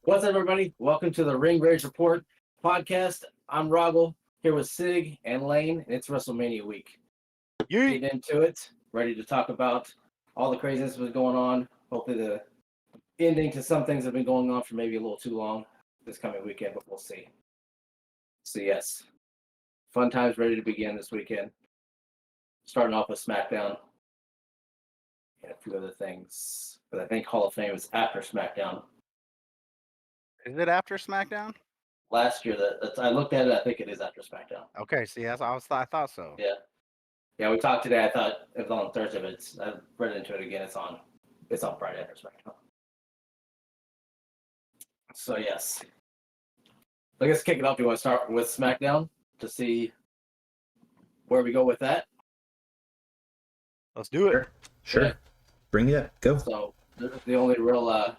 What's up, everybody? Welcome to the Ring Rage Report podcast. I'm Roggle, here with Sig and Lane, and it's WrestleMania week. Getting into it, ready to talk about all the craziness that's been going on. Hopefully the ending to some things that have been going on for maybe a little too long this coming weekend, but we'll see. So yes, fun times ready to begin this weekend. Starting off with SmackDown and a few other things, but I think Hall of Fame is after SmackDown. Is it after SmackDown? Last year, I looked at it. I think it is after SmackDown. Okay, see, I thought so. Yeah, we talked today. I thought it was on Thursday, but I read into it again. It's on Friday after SmackDown. So yes, I guess kick it off. Do you want to start with SmackDown to see where we go with that? Let's do it. Sure. Yeah. Bring it up. Go. So the only real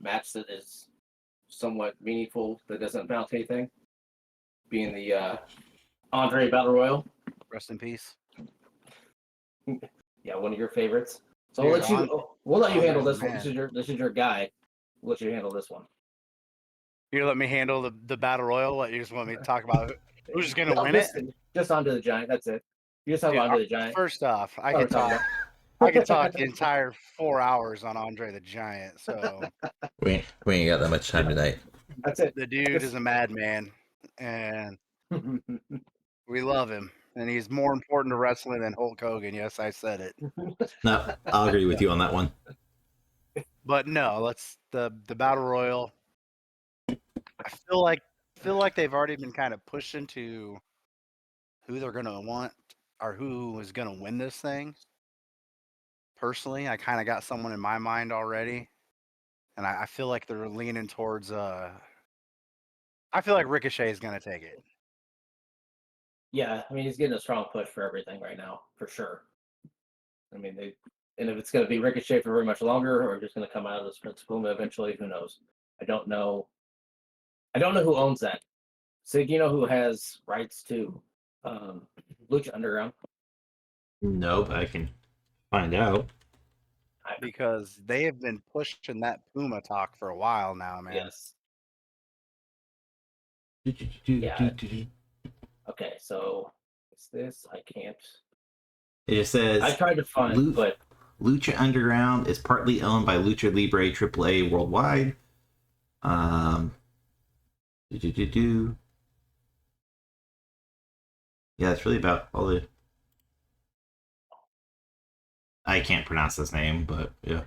match that is somewhat meaningful that doesn't amount to anything, being the Andre Battle Royal. Rest in peace. Yeah, one of your favorites. So Dude, we'll let you handle Andre's this one. man. This is your guy. We'll let you handle this one. You let me handle the battle royal. What, you just want me to talk about who's just gonna win it? Just Andre the Giant. That's it. You just have Dude, Andre the Giant. First off, I could talk the entire 4 hours on Andre the Giant. So We ain't got that much time tonight. That's it. the dude is a madman, and we love him. And he's more important to wrestling than Hulk Hogan. Yes, I said it. No, I'll agree with you on that one. But no, let's the battle royal. I feel like they've already been kind of pushed into who they're gonna want or who is gonna win this thing. Personally, I kind of got someone in my mind already, and I feel like they're leaning towards. I feel like Ricochet is gonna take it. Yeah, I mean he's getting a strong push for everything right now, for sure. I mean and if it's going to be Ricochet for very much longer, or just going to come out of this Prince Puma eventually, who knows? I don't know. I don't know who owns that. Sig, you know who has rights to Lucha Underground? No, but I can find out. Because they have been pushing that Puma talk for a while now, man. Yes. Yeah. Okay, so what's this? I can't. It just says I tried to find, but Lucha Underground is partly owned by Lucha Libre AAA worldwide. Yeah, it's really about all the. I can't pronounce this name, but yeah.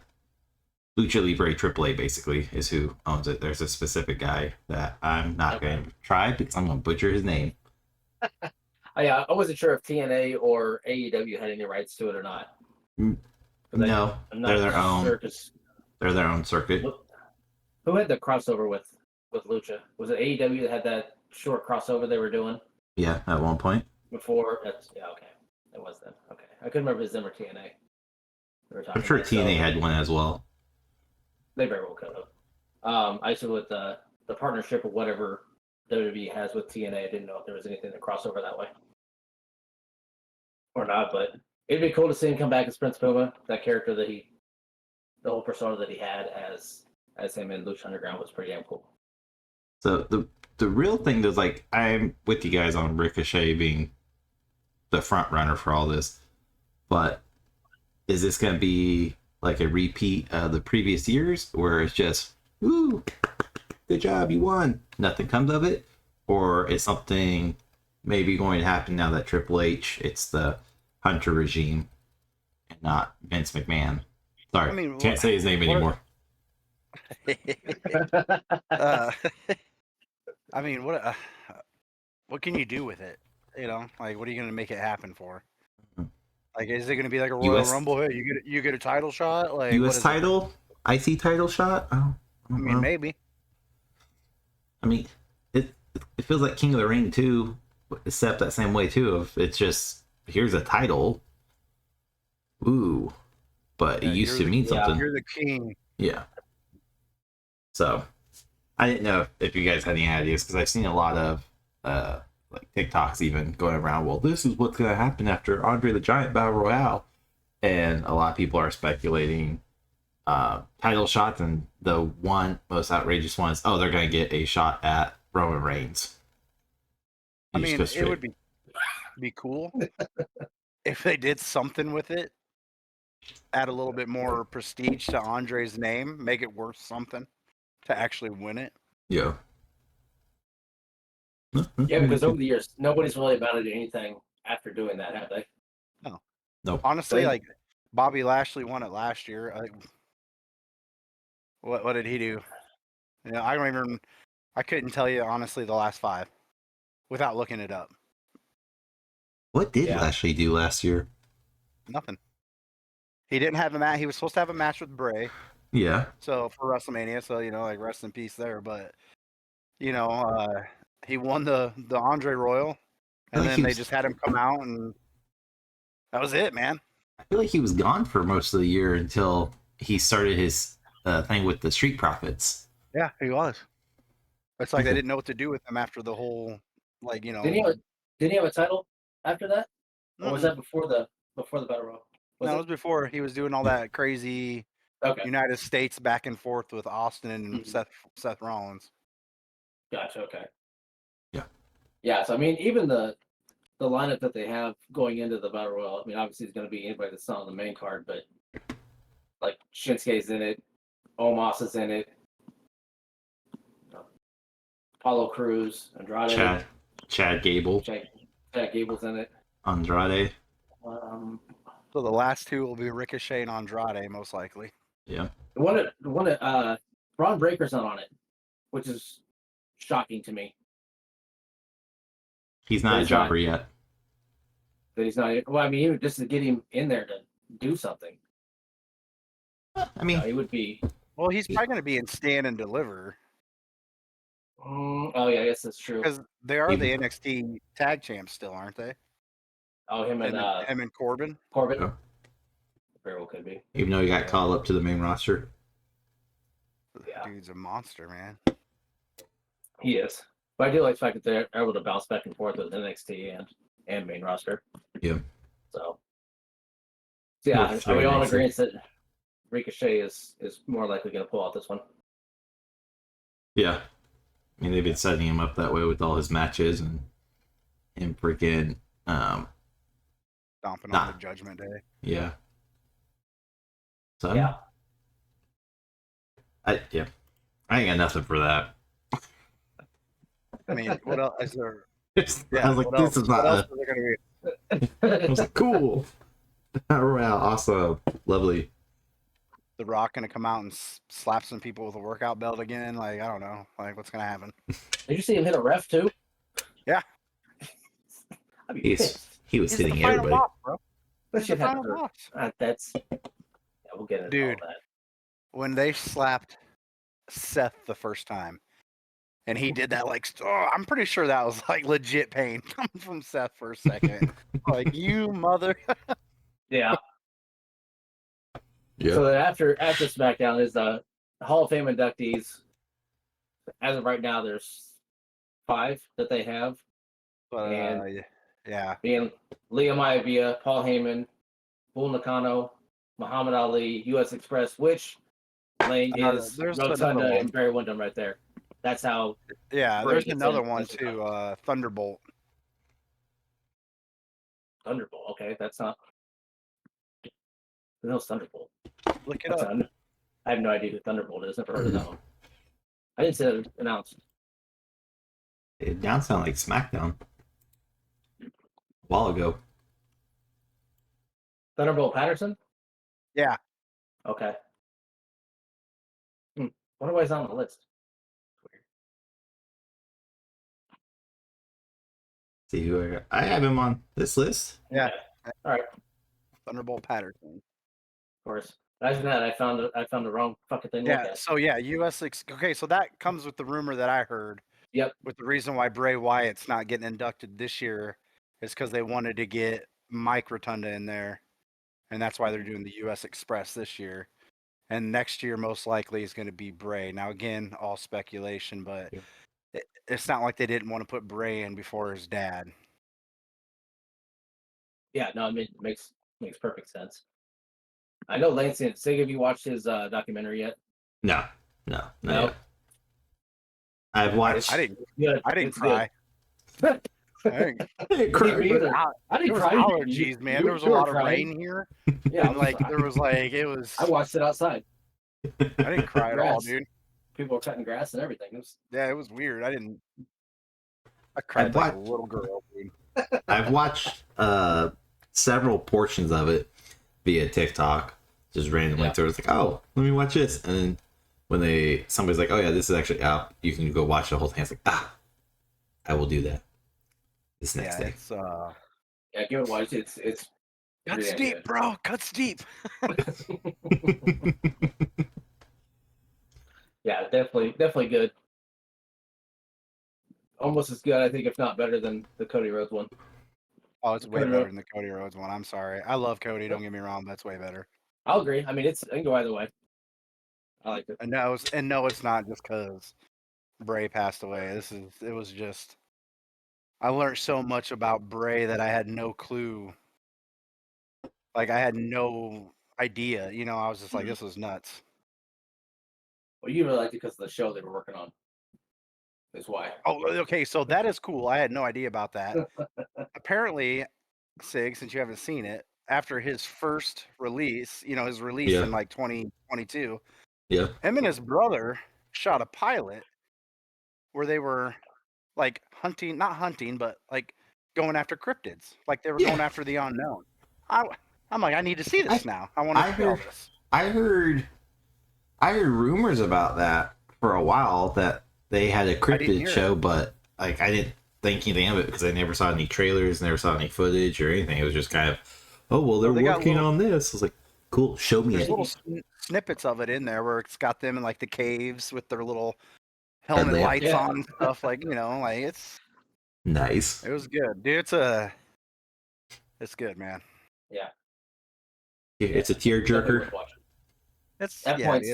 Lucha Libre AAA basically is who owns it. There's a specific guy that I'm not going to try because I'm going to butcher his name. I wasn't sure if TNA or AEW had any rights to it or not. No, they're their own. They're their own circuit. Who had the crossover with Lucha? Was it AEW that had that short crossover they were doing? Yeah, at one point. Before, okay. It was them. Okay, I couldn't remember if it was them or TNA. I'm sure TNA had one as well. They very well could have. I said with the partnership of whatever WWE has with TNA, I didn't know if there was anything to cross over that way or not. But it'd be cool to see him come back as Prince Puma. That character that the whole persona that he had as him in Lucha Underground was pretty damn cool. So the real thing is, like, I'm with you guys on Ricochet being the front runner for all this, but is this going to be like a repeat of the previous years where it's just, woo, good job, you won, nothing comes of it? Or is something maybe going to happen now that Triple H, it's the Hunter regime and not Vince McMahon? Sorry, can't say his name anymore. I mean, what can you do with it? You know, like, what are you going to make it happen for? Like, is it going to be like a Royal Rumble? Hey, you get a title shot? Like U.S. title? IC title shot? I mean, maybe. I mean, it feels like King of the Ring too, except that same way too. Of it's just, here's a title. Ooh. But it used to mean something. You're the king. Yeah. So, I didn't know if you guys had any ideas, because I've seen a lot of like TikToks even going around, well, this is what's going to happen after Andre the Giant Battle Royale. And a lot of people are speculating title shots, and the one most outrageous one is, they're going to get a shot at Roman Reigns. I mean, it would be cool if they did something with it, add a little bit more prestige to Andre's name, make it worth something to actually win it. Yeah. Yeah, because over the years, nobody's really amounted to anything after doing that, have they? No. Nope. Honestly, like Bobby Lashley won it last year. What did he do? You know, I couldn't tell you honestly the last 5 without looking it up. What did Lashley do last year? Nothing. He didn't have a match. He was supposed to have a match with Bray. Yeah. So for WrestleMania, so like rest in peace there. But he won the Andre Royal, and then they just had him come out, and that was it, man. I feel like he was gone for most of the year until he started his thing with the Street Profits. Yeah, he was. It's like they didn't know what to do with him after the whole, Didn't he have a title after that, or was that before the Battle Royal? No, it was before. He was doing all that crazy United States back and forth with Austin and Seth Rollins. Gotcha. Okay. Yeah. Yeah. So I mean, even the lineup that they have going into the Battle Royal, I mean, obviously it's going to be anybody that's not on the main card, but like Shinsuke's in it, Omos is in it, Apollo Crews, Andrade, Chad Gable, Chad Gable's in it, Andrade. So the last 2 will be Ricochet and Andrade, most likely. Yeah. The one Braun Breaker's not on it, which is shocking to me. He's not a jobber yet. That he's not. Well, I mean, even just to get him in there to do something. I mean, he would be. Well, he's probably going to be in Stand and Deliver. Oh yeah, I guess that's true. Because they are the NXT tag champs still, aren't they? Oh, him and Corbin. Corbin. Yeah. Very well could be. Even though he got called up to the main roster. Yeah. Dude's a monster, man. He is. But I do like the fact that they're able to bounce back and forth with NXT and main roster. Yeah. So yeah, are we all in agreement that Ricochet is more likely going to pull out this one? Yeah. I mean, they've been setting him up that way with all his matches and him freaking stomping on the Judgment Day. Yeah. So yeah. I ain't got nothing for that. I mean, what else is there? I was like, this is not. What else is there gonna be? I was like, cool. Wow, awesome, lovely. The Rock gonna come out and slap some people with a workout belt again? Like, I don't know. Like, what's gonna happen? Did you see him hit a ref too? Yeah. He was hitting everybody. Boss, bro. That shit happened. That's. Yeah, we'll get into all that. When they slapped Seth the first time, and he did that, I'm pretty sure that was like legit pain coming from Seth for a second. Like, you mother. Yeah. Yeah. So after SmackDown is the Hall of Fame inductees. As of right now, there's 5 that they have. And being Liam Maivia, Paul Heyman, Bull Nakano, Muhammad Ali, U.S. Express, which lane is Rotunda and Barry Windham right there. That's how. Yeah, there's another one too. Thunderbolt. Thunderbolt. Okay, that's not. No Thunderbolt. Look it up. I have no idea who Thunderbolt is. Never heard of that one. I didn't see that announced. It down sound like SmackDown. A while ago. Thunderbolt Patterson? Yeah. Okay. Wonder why he's on the list. Weird. See who I got. I have him on this list. Yeah. All right. Thunderbolt Patterson. Of course. Imagine that. I found the wrong fucking thing. Yeah. So okay. So that comes with the rumor that I heard. Yep. With the reason why Bray Wyatt's not getting inducted this year is because they wanted to get Mike Rotunda in there, and that's why they're doing the U.S. Express this year. And next year, most likely, is going to be Bray. Now, again, all speculation, but it's not like they didn't want to put Bray in before his dad. Yeah, no, I mean, it makes perfect sense. I know Lance and Sig, have you watched his documentary yet? No. No. I've watched. I didn't It's cry. good. I didn't, Me either. I didn't there was cry. allergies, man. There was a lot of rain here. Yeah, And like there was like it was. I watched it outside. I didn't cry at all, Grass. dude. People were cutting grass and everything. It was weird. I cried like a little girl, dude. I've watched several portions of it via TikTok, just randomly. Yeah. So it's like, oh, let me watch this, and then when somebody's like, oh yeah, this is actually out, you can go watch the whole thing. It's like, I will do that this next day. It's Yeah, give it a watch. It's cuts really deep, good. bro. Cuts deep. Yeah, definitely good. Almost as good, I think, if not better than the Cody Rhodes one. Oh, it's way Cody better Rhodes. than the Cody Rhodes one. I'm sorry. I love Cody. Don't get me wrong. That's way better. I'll agree. I mean, I can go either way. I like it. And no, it's not just because Bray passed away. It was just. I learned so much about Bray that I had no clue. Like I had no idea. You know, I was just like, this was nuts. Well, you really liked it because of the show they were working on. That's why. Oh, okay. So that is cool. I had no idea about that. Apparently, Sig, since you haven't seen it, after his first release, his release in like 2022, Yeah. him and his brother shot a pilot where they were like not hunting, but like going after cryptids. Like they were going after the unknown. I'm like, I need to see this now. I want to see all this. I heard rumors about that for a while, that they had a cryptid show, but like I didn't think anything of it because I never saw any trailers, never saw any footage or anything. It was just kind of, oh well, they're working on this. I was like, cool, show me it. There's little snippets of it in there where it's got them in like the caves with their little helmet lights on and stuff. Like like it's nice. It was good, dude. It's good, man. Yeah. It's a tearjerker. It's at yeah, points,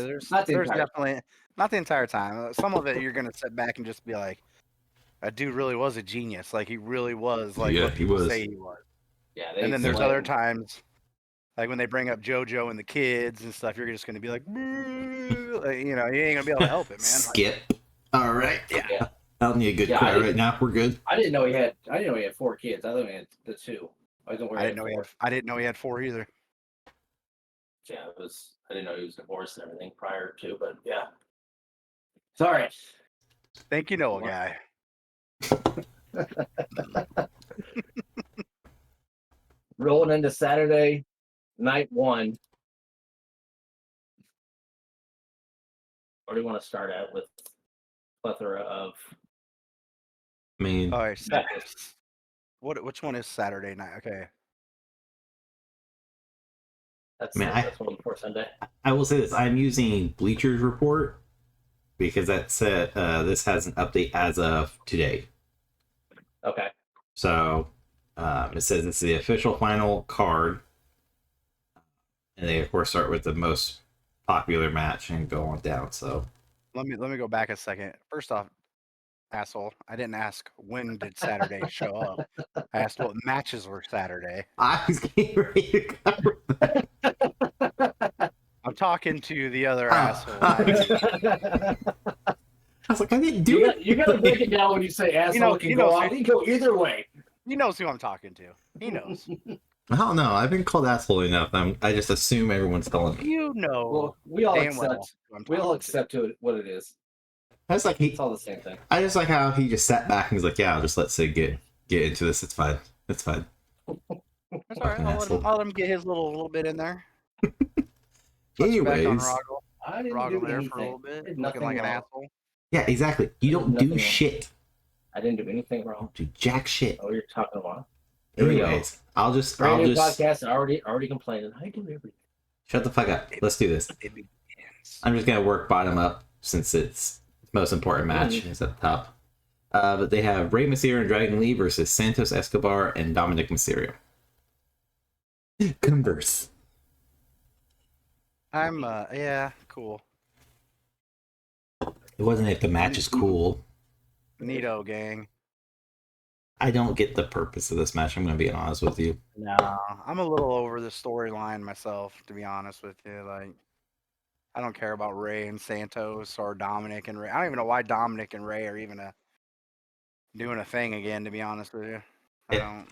there's definitely not the entire time. Some of it you're gonna sit back and just be like, that dude really was a genius. Like he really was like what people say he was. Yeah. And then there's other times, like when they bring up JoJo and the kids and stuff, you're just gonna be like, like you ain't gonna be able to help it, man. Skip. All right. Yeah. I don't need a good cry right now. We're good. I didn't know he had 4 kids. I thought he had the 2. I didn't know he had 4 either. Yeah, I didn't know he was divorced and everything prior to, but yeah. Sorry. Thank you, Noah guy. Rolling into Saturday night 1. Where do you want to start at with plethora of? I mean, all right. Which one is Saturday night? Okay. That's 1 before Sunday. I will say this: I'm using Bleacher's Report because that said this has an update as of today. Okay. So it says it's the official final card, and they of course start with the most popular match and go on down. So let me go back a second. First off, asshole, I didn't ask when did Saturday show up. I asked what matches were Saturday. I was getting ready to cover that. I'm talking to the other asshole. I was like, I didn't do it. You gotta break it down when you say asshole. He can go either way. He knows who I'm talking to. He knows. I don't know. I've been called asshole enough. I just assume everyone's calling me. Well, we all accept what it is. It's it's all the same thing. I just like how he just sat back and was like, "Yeah, I'll just let Sid get into this. It's fine. It's fine." That's all right. I'll let him get his little bit in there. Anyways, I didn't Roggle do there anything. for a little bit, Looking like an asshole. Yeah, exactly. You don't do shit. I didn't do anything wrong. Do jack shit. Oh, you're talking about. Anyways, I'll just podcast. Already complaining. I do everything. Shut the fuck up. Let's do this. I'm just gonna work bottom up since it's the most important match is at the top. But they have Rey Mysterio and Dragon Lee versus Santos Escobar and Dominic Mysterio. Converse. I'm yeah, cool. It wasn't if the match is cool. Neato gang. I don't get the purpose of this match. I'm going to be honest with you. No, I'm a little over the storyline myself, to be honest with you. Like, I don't care about Ray and Santos or Dominic and Ray. I don't even know why Dominic and Ray are even doing a thing again, to be honest with you. I don't.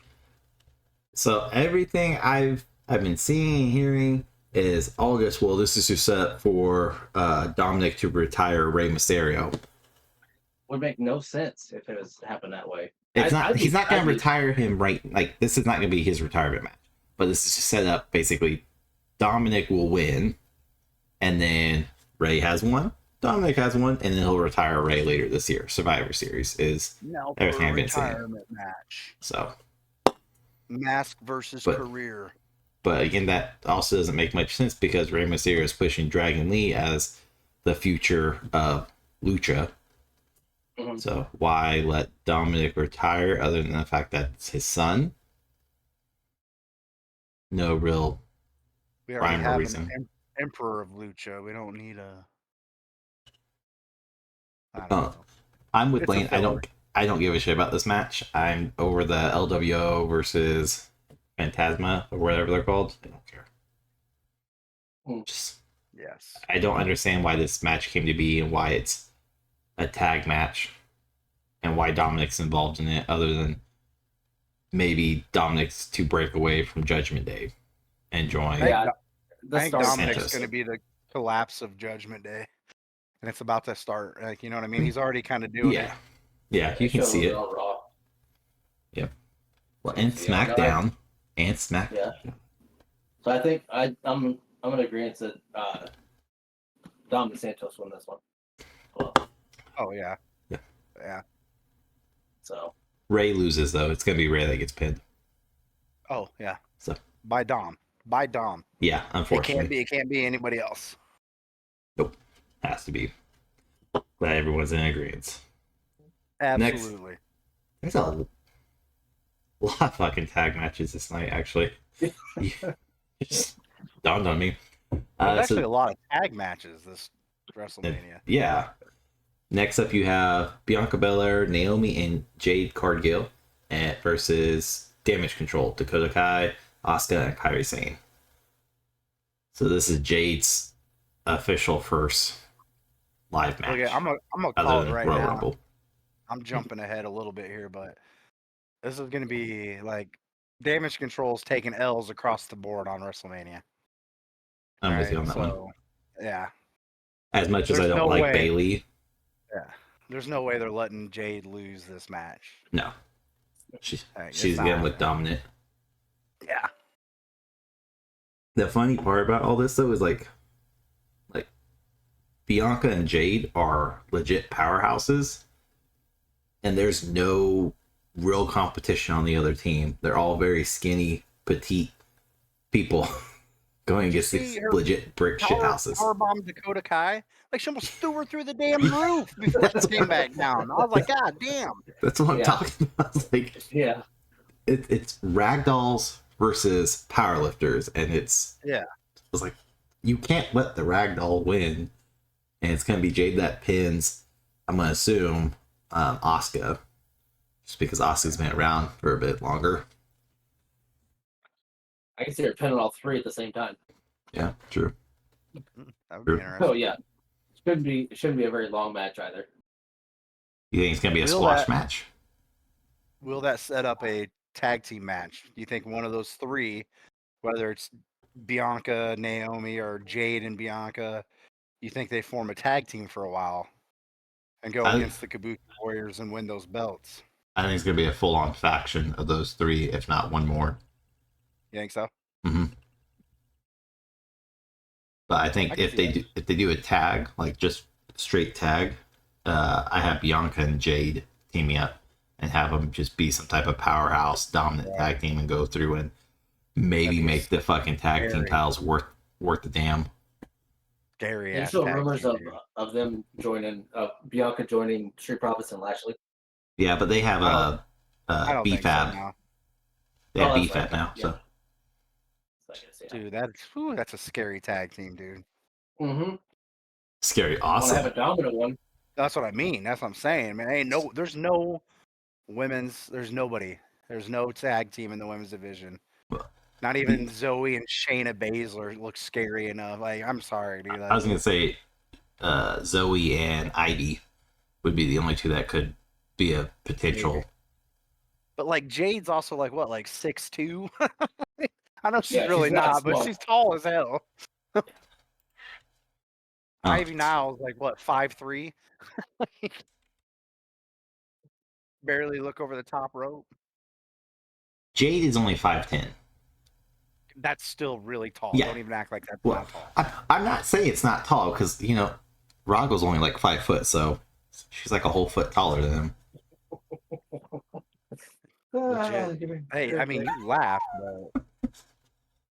So everything I've been seeing and hearing is August. Well, this is to set up for Dominic to retire Rey Mysterio. Would make no sense if it was happened that way. He's not going to retire him right. Like, this is not going to be his retirement match. But this is to set up, basically, Dominic will win. And then Ray has one. Dominic has one. And then he'll retire Ray later this year. Survivor Series is everything I've been seeing. Match. So. Mask versus career. But again, that also doesn't make much sense because Rey Mysterio is pushing Dragon Lee as the future of Lucha. Mm-hmm. So why let Dominic retire other than the fact that it's his son? No real rhyme or reason. Emperor of Lucha. We don't need a. I don't know. I'm with Lane. I don't give a shit about this match. I'm over the LWO versus Phantasma or whatever they're called. I don't care. Just yes. I don't understand why this match came to be and why it's a tag match and why Dominic's involved in it, other than maybe Dominic's to break away from Judgment Day and join. I think Dominic's going to be the collapse of Judgment Day, and it's about to start. Like, you know what I mean? He's already kind of doing it. Yeah, you can see it. Yep. Well, and SmackDown. And SmackDown. Yeah. So I think I'm going to agree that Dominic Santos won this one. Well, oh, yeah. Yeah. So. Ray loses, though. It's going to be Ray that gets pinned. Oh, yeah. So. By Dom. Yeah, unfortunately. It can't be anybody else. Nope. Has to be. Glad everyone's in agreement. Absolutely. Next, there's a lot of fucking tag matches this night, actually. It just dawned on me. There's actually a lot of tag matches this WrestleMania. Yeah. Next up, you have Bianca Belair, Naomi, and Jade Cargill versus Damage Control, Dakota Kai, Asuka, and Kairi Sane. So this is Jade's official first live match. Okay, I'm gonna call it right now. Rumble. I'm jumping ahead a little bit here, but this is going to be like Damage Control's taking L's across the board on WrestleMania. I'm with you on that one. Yeah. As much as I don't like Bayley. Yeah. There's no way they're letting Jade lose this match. No. She's getting with Dominic. Yeah. The funny part about all this, though, is like Bianca and Jade are legit powerhouses. And there's no real competition on the other team. They're all very skinny, petite people going against these legit brick shit houses. Powerbomb Dakota Kai. Like, she almost threw her through the damn roof before she came back down. I was like, God damn. That's what I'm talking about. It's like, it's ragdolls versus powerlifters, and it's like, you can't let the ragdoll win, and it's gonna be Jade that pins. I'm gonna assume Asuka, just because Asuka's been around for a bit longer. I can see her pinning all three at the same time. Yeah, true. That would be interesting. Oh yeah, it shouldn't be a very long match either. You think it's gonna be a squash match? Will that set up a tag team match? Do you think one of those three, whether it's Bianca, Naomi, or Jade and Bianca, you think they form a tag team for a while and go against the Kabuki Warriors and win those belts? I think it's gonna be a full-on faction of those three, if not one more. You think so? Mm-hmm. But I think if they do a tag, like just straight tag, I have Bianca and Jade teaming up and have them just be some type of powerhouse dominant tag team and go through and maybe make the fucking tag team titles worth the damn. There's still rumors of them joining, Bianca joining Street Profits and Lashley. Yeah, but they have a BFAB. So they have BFAB now, so. Dude, that's a scary tag team, dude. Mm-hmm. Scary, awesome. I want to have a dominant one. That's what I mean. That's what I'm saying, man. There's no women's, there's nobody. There's no tag team in the women's division. Well, Not even Zoe and Shayna Baszler look scary enough. Like, I'm sorry, dude. I was gonna say Zoe and Ivy would be the only two that could be a potential. But like Jade's also like what, like 6'2"? I know she's Yeah, really she's not not, but small. she's tall as hell. Oh. Ivy Niles like what, 5'3"? Barely look over the top rope. Jade is only 5'10". That's still really tall. Yeah. Don't even act like that's Well, not tall. I'm not saying it's not tall because Roggo's only like 5 foot, so she's like a whole foot taller than him. Legit. Hey, I mean, you laugh, but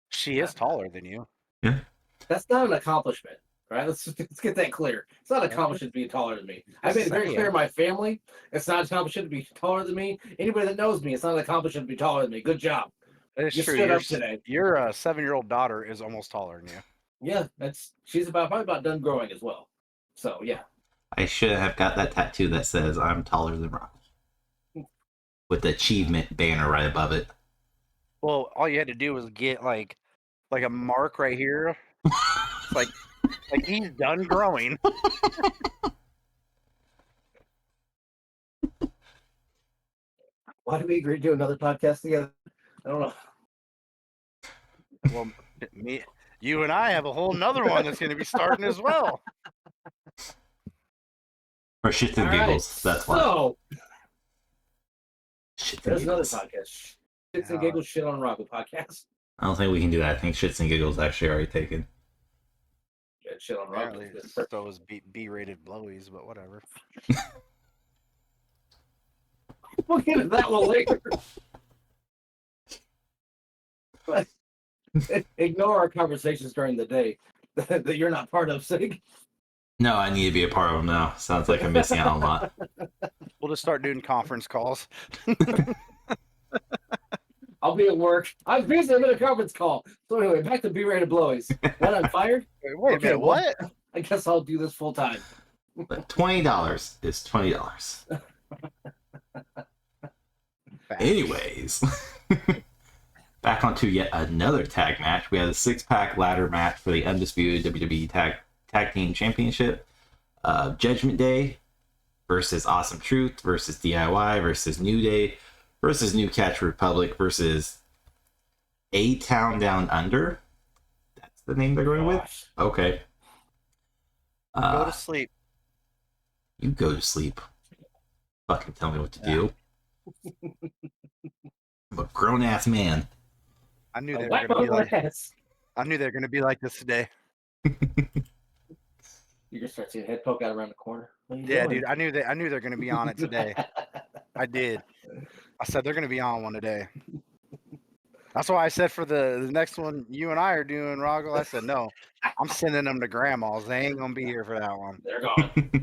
she is taller than you. Yeah. That's not an accomplishment, right? Let's get that clear. It's not an accomplishment to be taller than me. I've made it very clear in my family. It's not an accomplishment to be taller than me. Anybody that knows me, it's not an accomplishment to be taller than me. Good job. It's You true. stood up today. Your 7-year-old daughter is almost taller than you. Yeah, she's probably about done growing as well. So yeah. I should have got that tattoo that says I'm taller than Roggo, with the achievement banner right above it. Well, all you had to do was get like a mark right here. It's like he's done growing. Why did we agree to do another podcast together? I don't know. Well, you and I have a whole nother one that's going to be starting as well. Or Shits and Giggles, that's why. So, Shits and there's another Giggles. podcast. Shits and Giggles Shit on Rocco podcast. I don't think we can do that. I think Shits and Giggles actually already taken. Yeah, Shit on Rocco. Apparently, so is B-rated blowies, but whatever. We'll get into that one later. But ignore our conversations during the day that you're not part of, Sig. No, I need to be a part of them now. Sounds like I'm missing out on a lot. We'll just start doing conference calls. I'll be at work. I'm busy. I'm in a conference call. So anyway, back to B-rated blowies. When I'm fired, Wait a minute, what? I guess I'll do this full time. But $20 is $20. Anyways, back onto yet another tag match. We had a 6-pack ladder match for the undisputed WWE Tag Team Championship. Judgment Day versus Awesome Truth versus DIY versus New Day versus New Catch Republic versus A-Town Down Under. That's the name they're going with? Okay. Go to sleep. You go to sleep. Fucking tell me what to do. I'm a grown-ass man. I knew they were going to be like I knew they were going to be like this today. You're gonna start seeing head poke out around the corner. Yeah, dude, I knew they're going to be on it today. I did. I said they're going to be on one today. That's why I said for the next one you and I are doing, Roggle, I said, no, I'm sending them to grandma's. They ain't going to be here for that one. They're gone.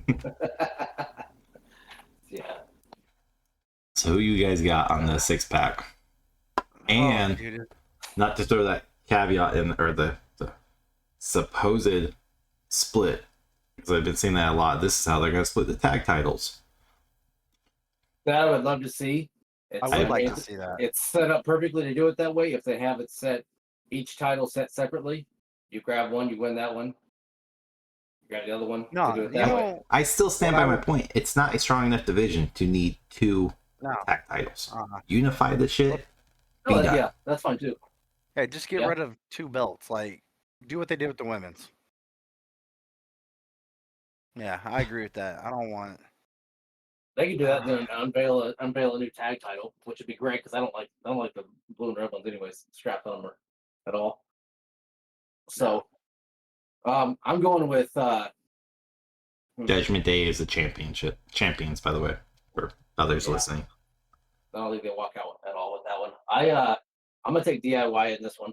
Yeah. So who you guys got on the 6-pack? And not to throw that caveat in, or the supposed split, because I've been seeing that a lot. This is how they're going to split the tag titles. That I would love to see. I would like to see that. It's set up perfectly to do it that way. If they have it set, each title set separately, you grab one, you win that one. You grab the other one. No, do it that way. I still stand by my point. It's not a strong enough division to need 2 tag titles. Unify the shit. Oh, yeah, that's fine too. Hey, just get rid of 2 belts. Like, do what they did with the women's. Yeah, I agree with that. I don't want. They could do that and then unveil a new tag title, which would be great because I don't like the blue and red ones anyways, strapped on them at all. So, I'm going with Judgment Day is the champions, by the way, for others listening. I don't think they walk out at all with that one. I'm gonna take DIY in this one.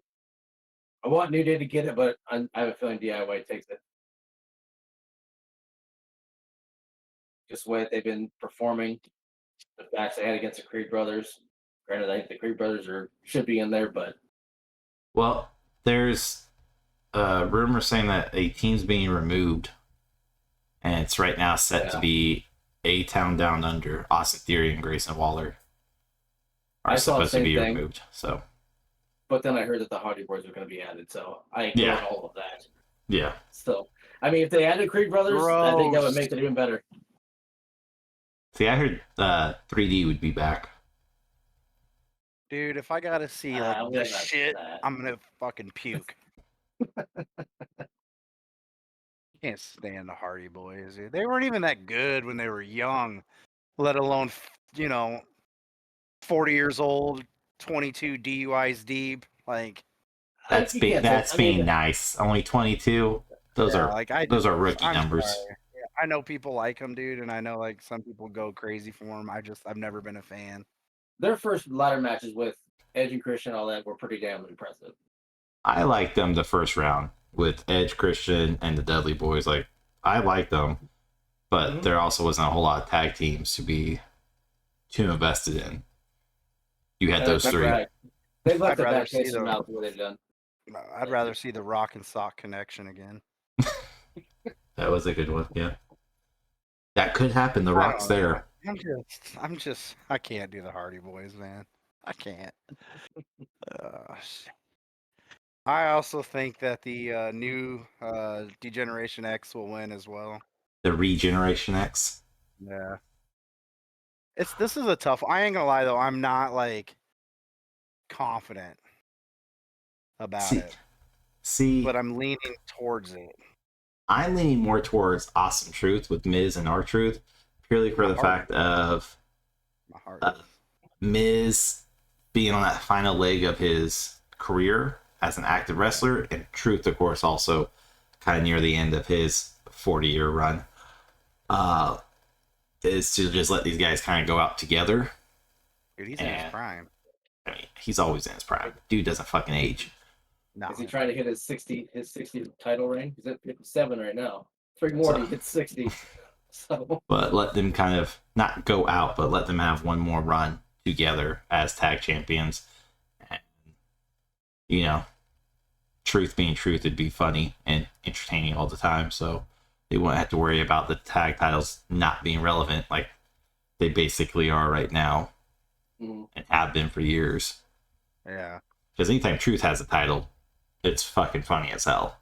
I want New Day to get it, but I have a feeling DIY takes it. Just the way that they've been performing, the match they had against the Creed brothers. Granted, I think the Creed brothers should be in there, but well, there's a rumor saying that a team's being removed, and it's right now set to be A-Town Down Under, Austin Theory and Grayson Waller are I saw the supposed to same be thing. removed. So But then I heard that the Hardy Boys were going to be added, so I ignored Yeah. all of that. yeah, So, I mean, if they added Creed Brothers, I think that would make it even better. see, I heard 3D would be back. Dude, if I gotta see like we're this not shit, that. I'm gonna fucking puke. Can't stand the Hardy Boys, dude. They weren't even that good when they were young, let alone, 40 years old, 22 DUIs deep. Like, That's being nice. Only 22. Those yeah, are like those are rookie I'm numbers. sorry. Yeah, I know people like him, dude, and I know like some people go crazy for him. I've never been a fan. Their first ladder matches with Edge and Christian, all that, were pretty damn impressive. I liked them the first round with Edge, Christian, and the Dudley Boys. Like, I liked them, but there also wasn't a whole lot of tag teams to be too invested in. You had those three. Right. They've left the rather back see taste in the- their mouth what they've done. I'd rather see the Rock and Sock connection again. That was a good one. Yeah, that could happen. The Rock's there. I can't do the Hardy Boys, man. I can't. I also think that the new Degeneration X will win as well. The Regeneration X. Yeah. This is a tough. I ain't gonna lie though. I'm not like confident about it. See, But I'm leaning towards it. I'm leaning more towards Awesome Truth with Miz and R-Truth, purely for the fact of Miz being on that final leg of his career as an active wrestler, and Truth, of course, also kind of near the end of his 40-year run. Is to just let these guys kind of go out together. Dude, he's in his prime. I mean, he's always in his prime. Dude doesn't fucking age. No. Is he trying to hit his 60 title reign? He's at 57 right now. 3 more he hits 60. So. But let them kind of not go out, but let them have one more run together as tag champions. And, you know, Truth being Truth would be funny and entertaining all the time. So they won't have to worry about the tag titles not being relevant like they basically are right now and have been for years. Yeah. Because anytime Truth has a title, it's fucking funny as hell.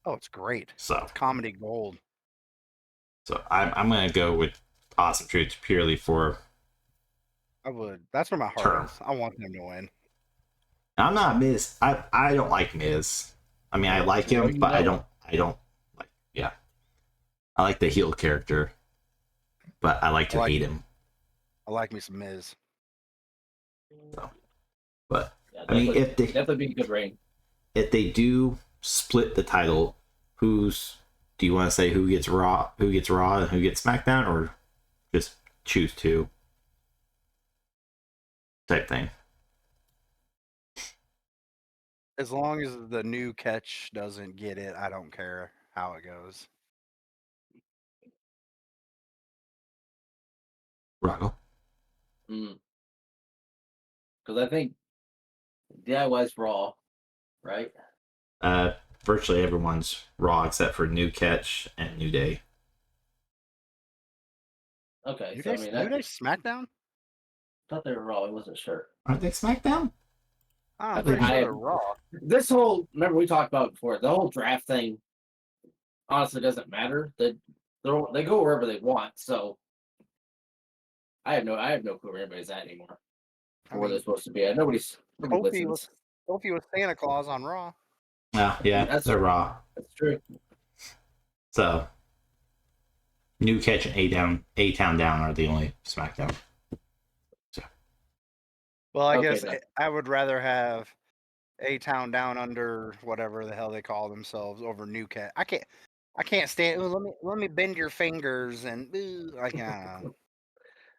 Oh, it's great. So it's comedy gold. So I'm gonna go with Awesome Truth purely for. I would. That's where my heart is. I want them to win. I'm not Miz. I don't like Miz. I mean, I like him, but I don't like. Yeah, I like the heel character, but I like to hate him. I like me some Miz. So, but yeah, I mean, if they definitely be a good reign. If they do split the title, do you want to say who gets Raw, and who gets SmackDown, or just choose two type thing? As long as the new catch doesn't get it, I don't care how it goes. Rocco? Because I think DIY's Raw, right? Virtually everyone's Raw except for New Catch and New Day. Okay, New Day SmackDown? I thought they were Raw. I wasn't sure. Aren't they SmackDown? I'm pretty sure they're Raw. This whole, remember we talked about it before, the whole draft thing honestly doesn't matter. They go wherever they want, so I have no clue where anybody's at anymore. Where they're supposed to be at. Nobody listens. Kofi was Santa Claus on Raw. Oh, yeah, they're Raw. That's true. So, New Catch and A-Town Down are the only SmackDown. So. Well, I guess I would rather have A-Town Down Under, whatever the hell they call themselves, over New Cat. I can't stand. Let me bend your fingers and I can't.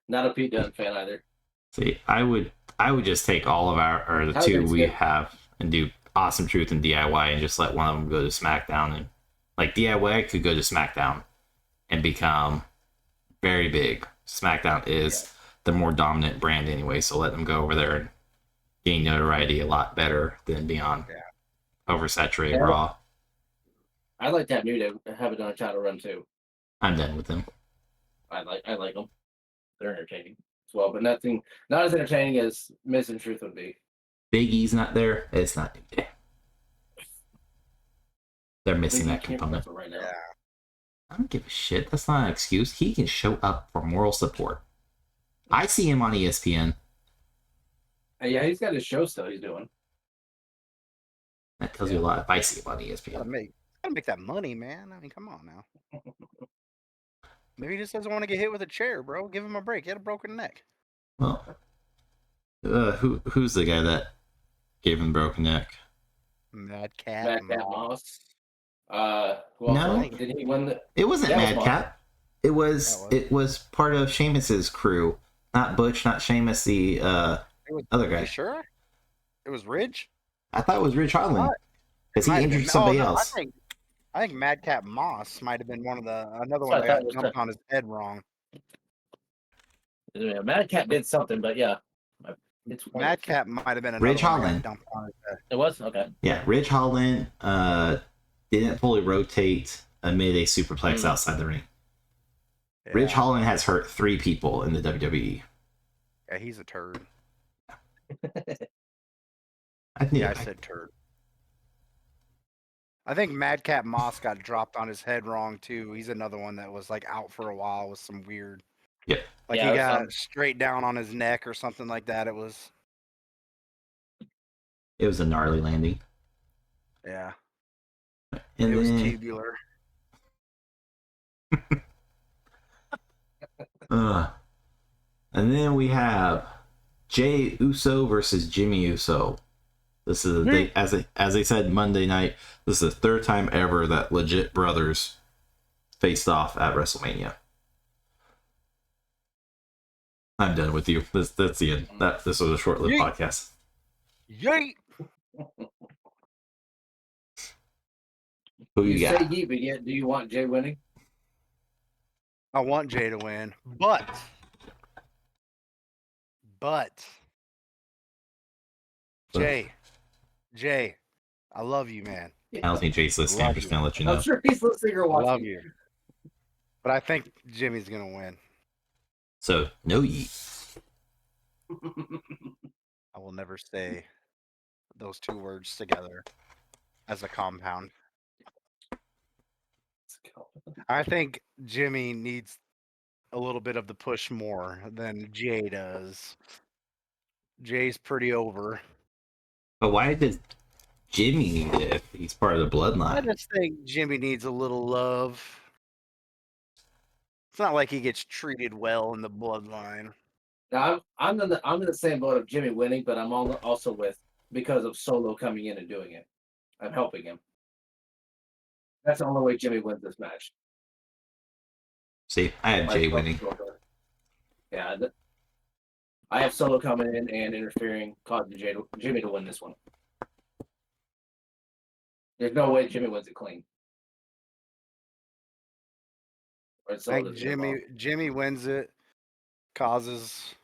Not a Pete Dunne fan either. See, I would just take all of the two we have and do Awesome Truth and DIY and just let one of them go to SmackDown, and like DIY could go to SmackDown and become very big. SmackDown is the more dominant brand anyway, so let them go over there and gain notoriety a lot better than being on oversaturated Raw. I'd like to have New Day have it on a title run too. I'm done with them. I like them. They're entertaining as well, but not as entertaining as Miz and Truth would be. Big E's not there. It's not New Day. They're missing that component. Right now. Yeah. I don't give a shit. That's not an excuse. He can show up for moral support. I see him on ESPN. Yeah, he's got his show still he's doing. That tells you a lot if I see him on ESPN. Gotta make that money, man. I mean, come on now. Maybe he just doesn't want to get hit with a chair, bro. Give him a break. He had a broken neck. Well, who's the guy that gave him broken neck? Madcap Moss. No. Did he win? It wasn't Madcap. It was part of Sheamus's crew, not Butch, not Sheamus, the other guy. You sure? It was Ridge. I thought it was Ridge Holland because he injured somebody else. I think Madcap Moss might have been another one that got jumped on his head wrong. Yeah, Madcap did something, but yeah. Madcap might have been another Ridge one Holland. that got dumped on his head. It was? Okay. Yeah, Ridge Holland didn't fully rotate amid a superplex outside the ring. Yeah. Ridge Holland has hurt 3 people in the WWE. Yeah, he's a turd. I said turd. I think Madcap Moss got dropped on his head wrong too. He's another one that was like out for a while with some weird. Yeah. Like he got straight down on his neck or something like that. It was a gnarly landing. Yeah. And it was tubular. And then we have Jey Uso versus Jimmy Uso. This is as they said Monday night. This is the third time ever that legit brothers faced off at WrestleMania. I'm done with you. That's the end. This was a short-lived podcast. Yeet. Who you got? Say yeet, but yet, do you want Jay winning? I want Jay to win, but Jay, I love you, man. I don't think Jay's listening. I'm just gonna let you know. I'm sure he's listening or watching. I love you, but I think Jimmy's gonna win. So no yeet. I will never say those 2 words together as a compound. I think Jimmy needs a little bit of the push more than Jay does. Jay's pretty over. But why does Jimmy need it if he's part of the bloodline? I just think Jimmy needs a little love. It's not like he gets treated well in the bloodline. Now, I'm in the same boat of Jimmy winning, but I'm also with because of Solo coming in and doing it. I'm helping him. That's the only way Jimmy wins this match. See, I had Jay winning. Yeah, I have Solo coming in and interfering, causing Jimmy to win this one. There's no way Jimmy wins it clean. I think Jimmy wins it, causes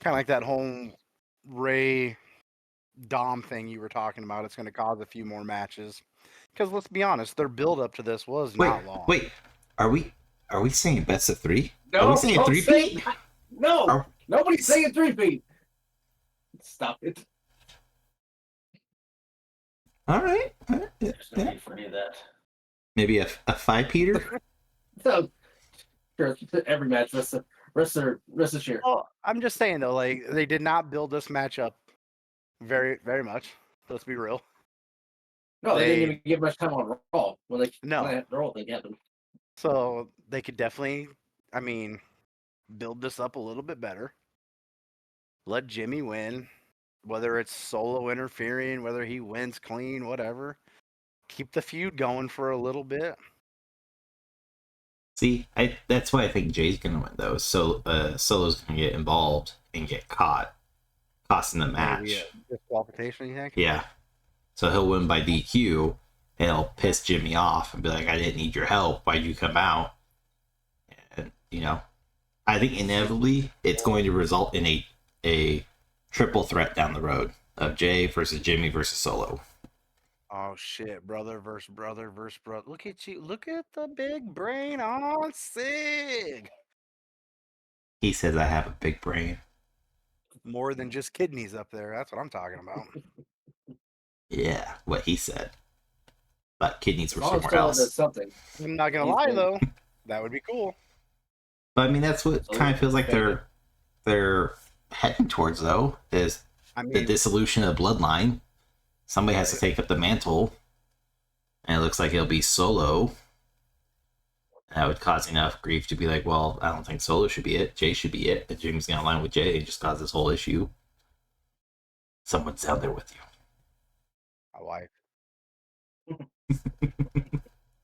kind of like that whole Ray Dom thing you were talking about. It's going to cause a few more matches. Because let's be honest, their build up to this was not long. Wait, are we saying best of 3? No, are we saying 3-peat? No, nobody's saying 3-peat. Stop it. All right. There's no need for any of that. Maybe a 5-peater? So, sure, every match, rest of year. Well, I'm just saying though, like they did not build this match up very, very much. Let's be real. No, they didn't even give much time on Raw when the Raw thing happened. So they could definitely, build this up a little bit better. Let Jimmy win, whether it's Solo interfering, whether he wins clean, whatever. Keep the feud going for a little bit. See, that's why I think Jay's gonna win though. So Solo's gonna get involved and get caught, costing the match. Maybe a disqualification, you think? Yeah. So he'll win by DQ, and it'll piss Jimmy off and be like, "I didn't need your help. Why'd you come out?" And I think inevitably it's going to result in a triple threat down the road of Jay versus Jimmy versus Solo. Oh shit, brother versus brother versus brother. Look at you. Look at the big brain on Sig. He says I have a big brain. More than just kidneys up there. That's what I'm talking about. Yeah, what he said. But kidneys were As long as somewhere Solo else. does something. I'm not gonna He's lie big. though, that would be cool. But I mean, that's what So kind of feels like expanded. they're heading towards, though, is I the mean, dissolution of Bloodline. Somebody has to take up the mantle, and it looks like it'll be Solo. And that would cause enough grief to be like, well, I don't think Solo should be it. Jay should be it. And Jimmy's gonna align with Jay and just cause this whole issue. Someone's out there with you. my wife.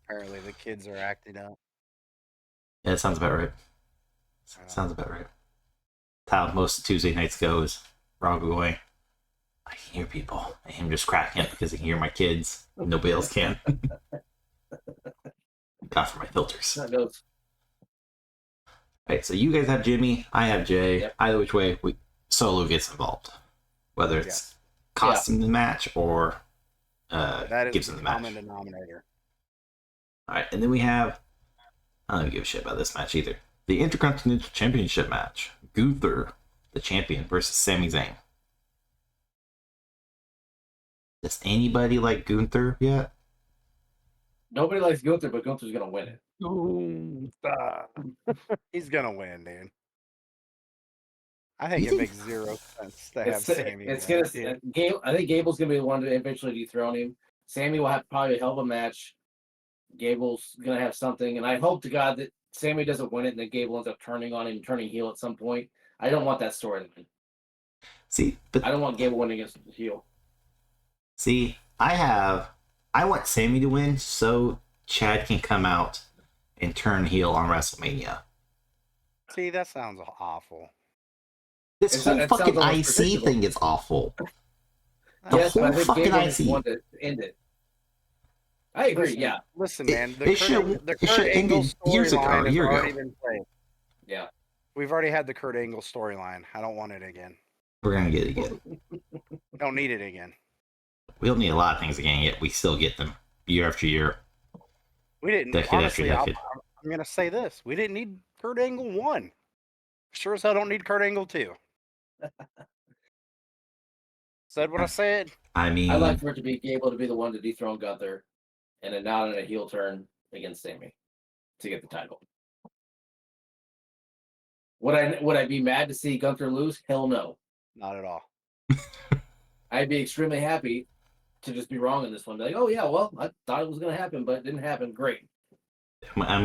Apparently, the kids are acting up. Yeah, that sounds about right. Sounds about right. How most Tuesday nights goes. Wrong going. I can hear people. I am just cracking up because I can hear my kids. Nobody else can. God for my filters. That goes. Right, so you guys have Jimmy, I have Jay. Yep. Either which way, Solo gets involved. Whether it's costing the match or That is gives the him the match. common denominator. Alright, and then we have, I don't give a shit about this match either. The Intercontinental Championship match. Gunther, the champion, versus Sami Zayn. Does anybody like Gunther yet? Nobody likes Gunther, but Gunther's gonna win it. He's gonna win, dude. I think You it think- makes zero sense to have Sammy. It's win, gonna. dude. I think Gable's gonna be the one to eventually dethrone him. Sammy will have probably a hell of a match. Gable's gonna have something, and I hope to God that Sammy doesn't win it, and then Gable ends up turning on him, turning heel at some point. I don't want that storyline. See, but I don't want Gable winning against the heel. see, I want Sammy to win so Chad can come out and turn heel on WrestleMania. See, that sounds awful. This It whole sounds fucking almost IC predictable. thing is awful. The Yes, but I whole think fucking Gable is IC. the one to end it. I agree. Listen, Yeah, Listen, It- man. it The should- Kurt, it should Angle ended years ago, storyline a has year already ago. been played. yeah. We've already had the Kurt Angle storyline. I don't want it again. We're gonna get it again. Don't need it again. We don't need a lot of things again yet. We still get them year after year. We didn't. Decade after honestly, decade. I'm gonna say this: we didn't need Kurt Angle 1. Sure as hell don't need Kurt Angle 2. Said what I said. I mean, I like for it to be Gable to be the one to dethrone Gunther, and then not in a heel turn against Sammy to get the title. Would I be mad to see Gunther lose? Hell no. Not at all. I'd be extremely happy to just be wrong in this one. Be like, oh yeah, well, I thought it was gonna happen, but it didn't happen. Great. I'm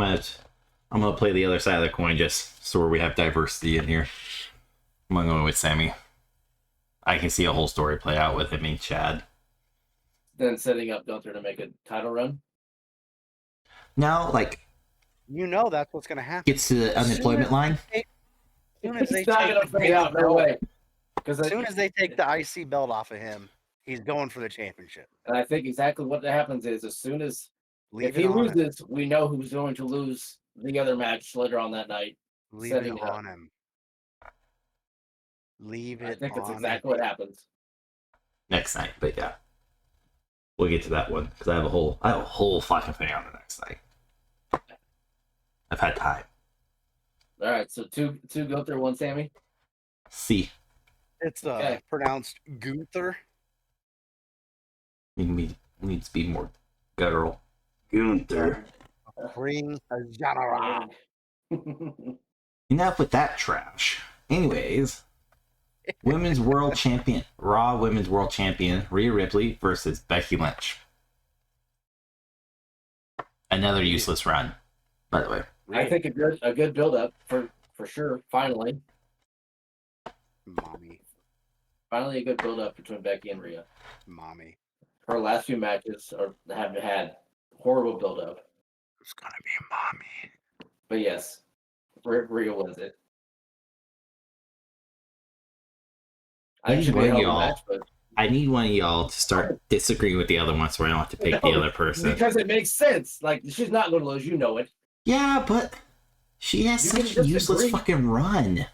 gonna play the other side of the coin just so we have diversity in here. I'm gonna go with Sammy. I can see a whole story play out with him and Chad. Then setting up Gunther to make a title run. Now, like, You know that's what's gonna happen. gets to the unemployment line. As soon as they It's not take gonna play out no way. Because As soon as they take the IC belt off of him, he's going for the championship. and I think exactly what happens is as soon as Leave if it he on him. loses, we know who's going to lose the other match later on that night. Leave setting it it up. on him. Leave I it think that's on exactly him. what happens. Next night, but yeah, we'll get to that one because I have a whole fucking thing on the next night. I've had time. All right, so two Gunther, one Sammy. See, It's Okay. pronounced Gunther. we need to be more guttural. Gunther. Bring a genre. Enough with that trash. Anyways, Women's World Champion, Raw Women's World Champion Rhea Ripley versus Becky Lynch. Another useless run, by the way. I think a good build up for sure. Finally Mommy. a good build up between Becky and Rhea. Mommy. Her last few matches have had horrible build up. It's gonna be mommy. But yes, Rhea wins it. I think it should be a hell of a match, but I need one of y'all to start disagreeing with the other one so I don't have to pick the other person. because it makes sense. Like she's not going to lose, you know it. Yeah, but she has You can such a useless disagree. fucking run.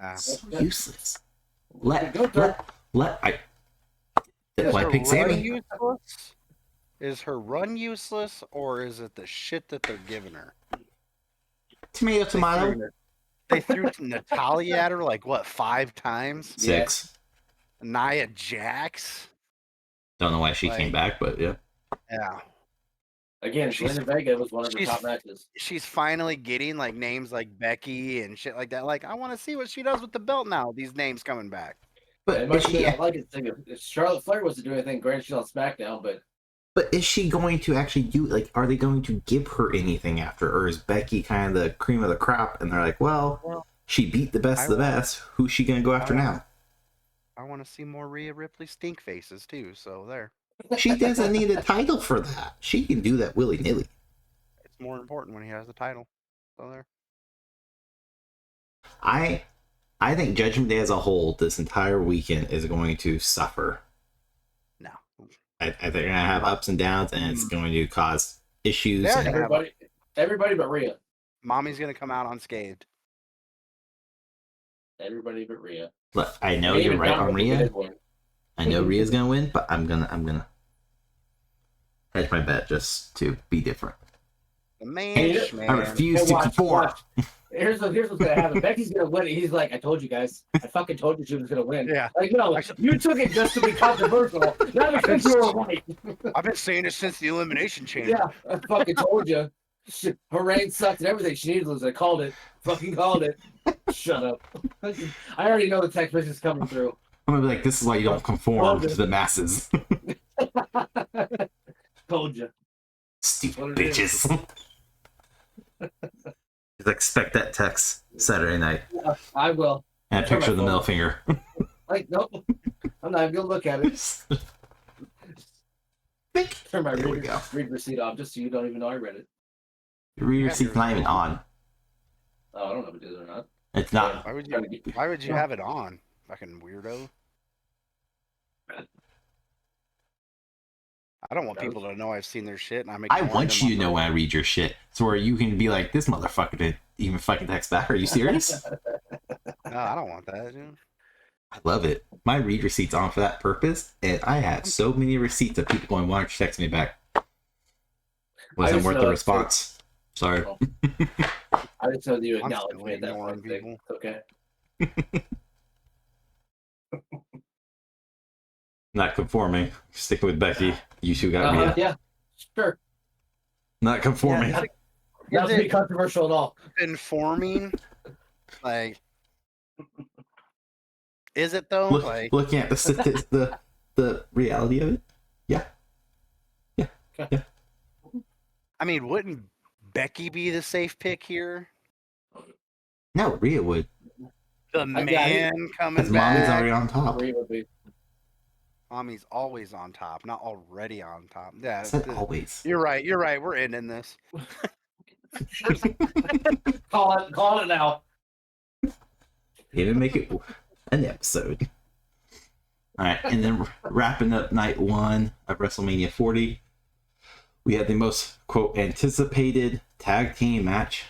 Ah. So Yeah. useless. Let I. That's Is why I her picked run Sammy. useless? Is her run useless, or is it the shit that they're giving her? Tomato, tomato. They threw Natalia at her like what 5 times? 6. Nia Jax. Don't know why she came back, but yeah. Yeah. Again, Zelina Vega was one of her top matches. She's finally getting like names like Becky and shit like that. Like, I want to see what she does with the belt now. These names coming back. But it might be like it. If Charlotte Flair was to do anything, granted she's on SmackDown, but is she going to actually do, like, are they going to give her anything after, or is Becky kind of the cream of the crop? And they're like, well, she beat the best of the best. Who's she going to go after now? I want to see more Rhea Ripley stink faces too. So there. She doesn't need a title for that. She can do that willy-nilly. It's more important when he has the title. So there. I think Judgment Day as a whole, this entire weekend, is going to suffer. No. I think they're going to have ups and downs, and it's going to cause issues. Everybody but Rhea. Mommy's going to come out unscathed. Everybody but Rhea. Look, I know you're right on Rhea. I know Rhea's going to win, but I'm gonna hedge my bet just to be different. The man. I refuse to conform. Here's what's gonna happen. Becky's gonna win it. He's like, I told you guys. I fucking told you she was gonna win. Yeah. Like, no, you took it just to be controversial. Not because you were right. I've been saying it since the Elimination Chamber. Yeah, I fucking told you. Her reign sucked and everything. She needed to lose. I called it. Fucking called it. Shut up. I already know the text message coming through. I'm gonna be like, this is why you don't conform to the masses. Told you. Stupid bitches. Just expect that text Saturday night. Yeah, I will. And a picture of the middle finger. Like, nope. I'm not even gonna look at it. Turn my read receipt off just so you don't even know I read it. Your read receipt's not even on. Oh, I don't know if it is or not. It's not. Why would you have it on? Fucking weirdo. I don't want people to know I've seen their shit, and I want you to know when I read your shit, so where you can be like, this motherfucker didn't even fucking text back. Are you serious? No, I don't want that, dude. I love it. My read receipt's on for that purpose, and I have so many receipts of people going, why don't you text me back? Wasn't worth the response. Sorry. I just told you acknowledge me at that point. People. Okay. Not conforming. Sticking with Becky. You two got Rhea. Yeah, sure. Not conforming. That doesn't be controversial at all. Informing? Like, is it though? Looking at the reality of it? Yeah. Yeah. I mean, wouldn't Becky be the safe pick here? No, Rhea would. The man coming back. Mommy's already on top. Rhea would be. Mommy's always on top, not already on top. Yeah, always. You're right. We're ending this. Call it now. He didn't make it an episode. All right, and then wrapping up night 1 of WrestleMania 40, we had the most, quote, anticipated tag team match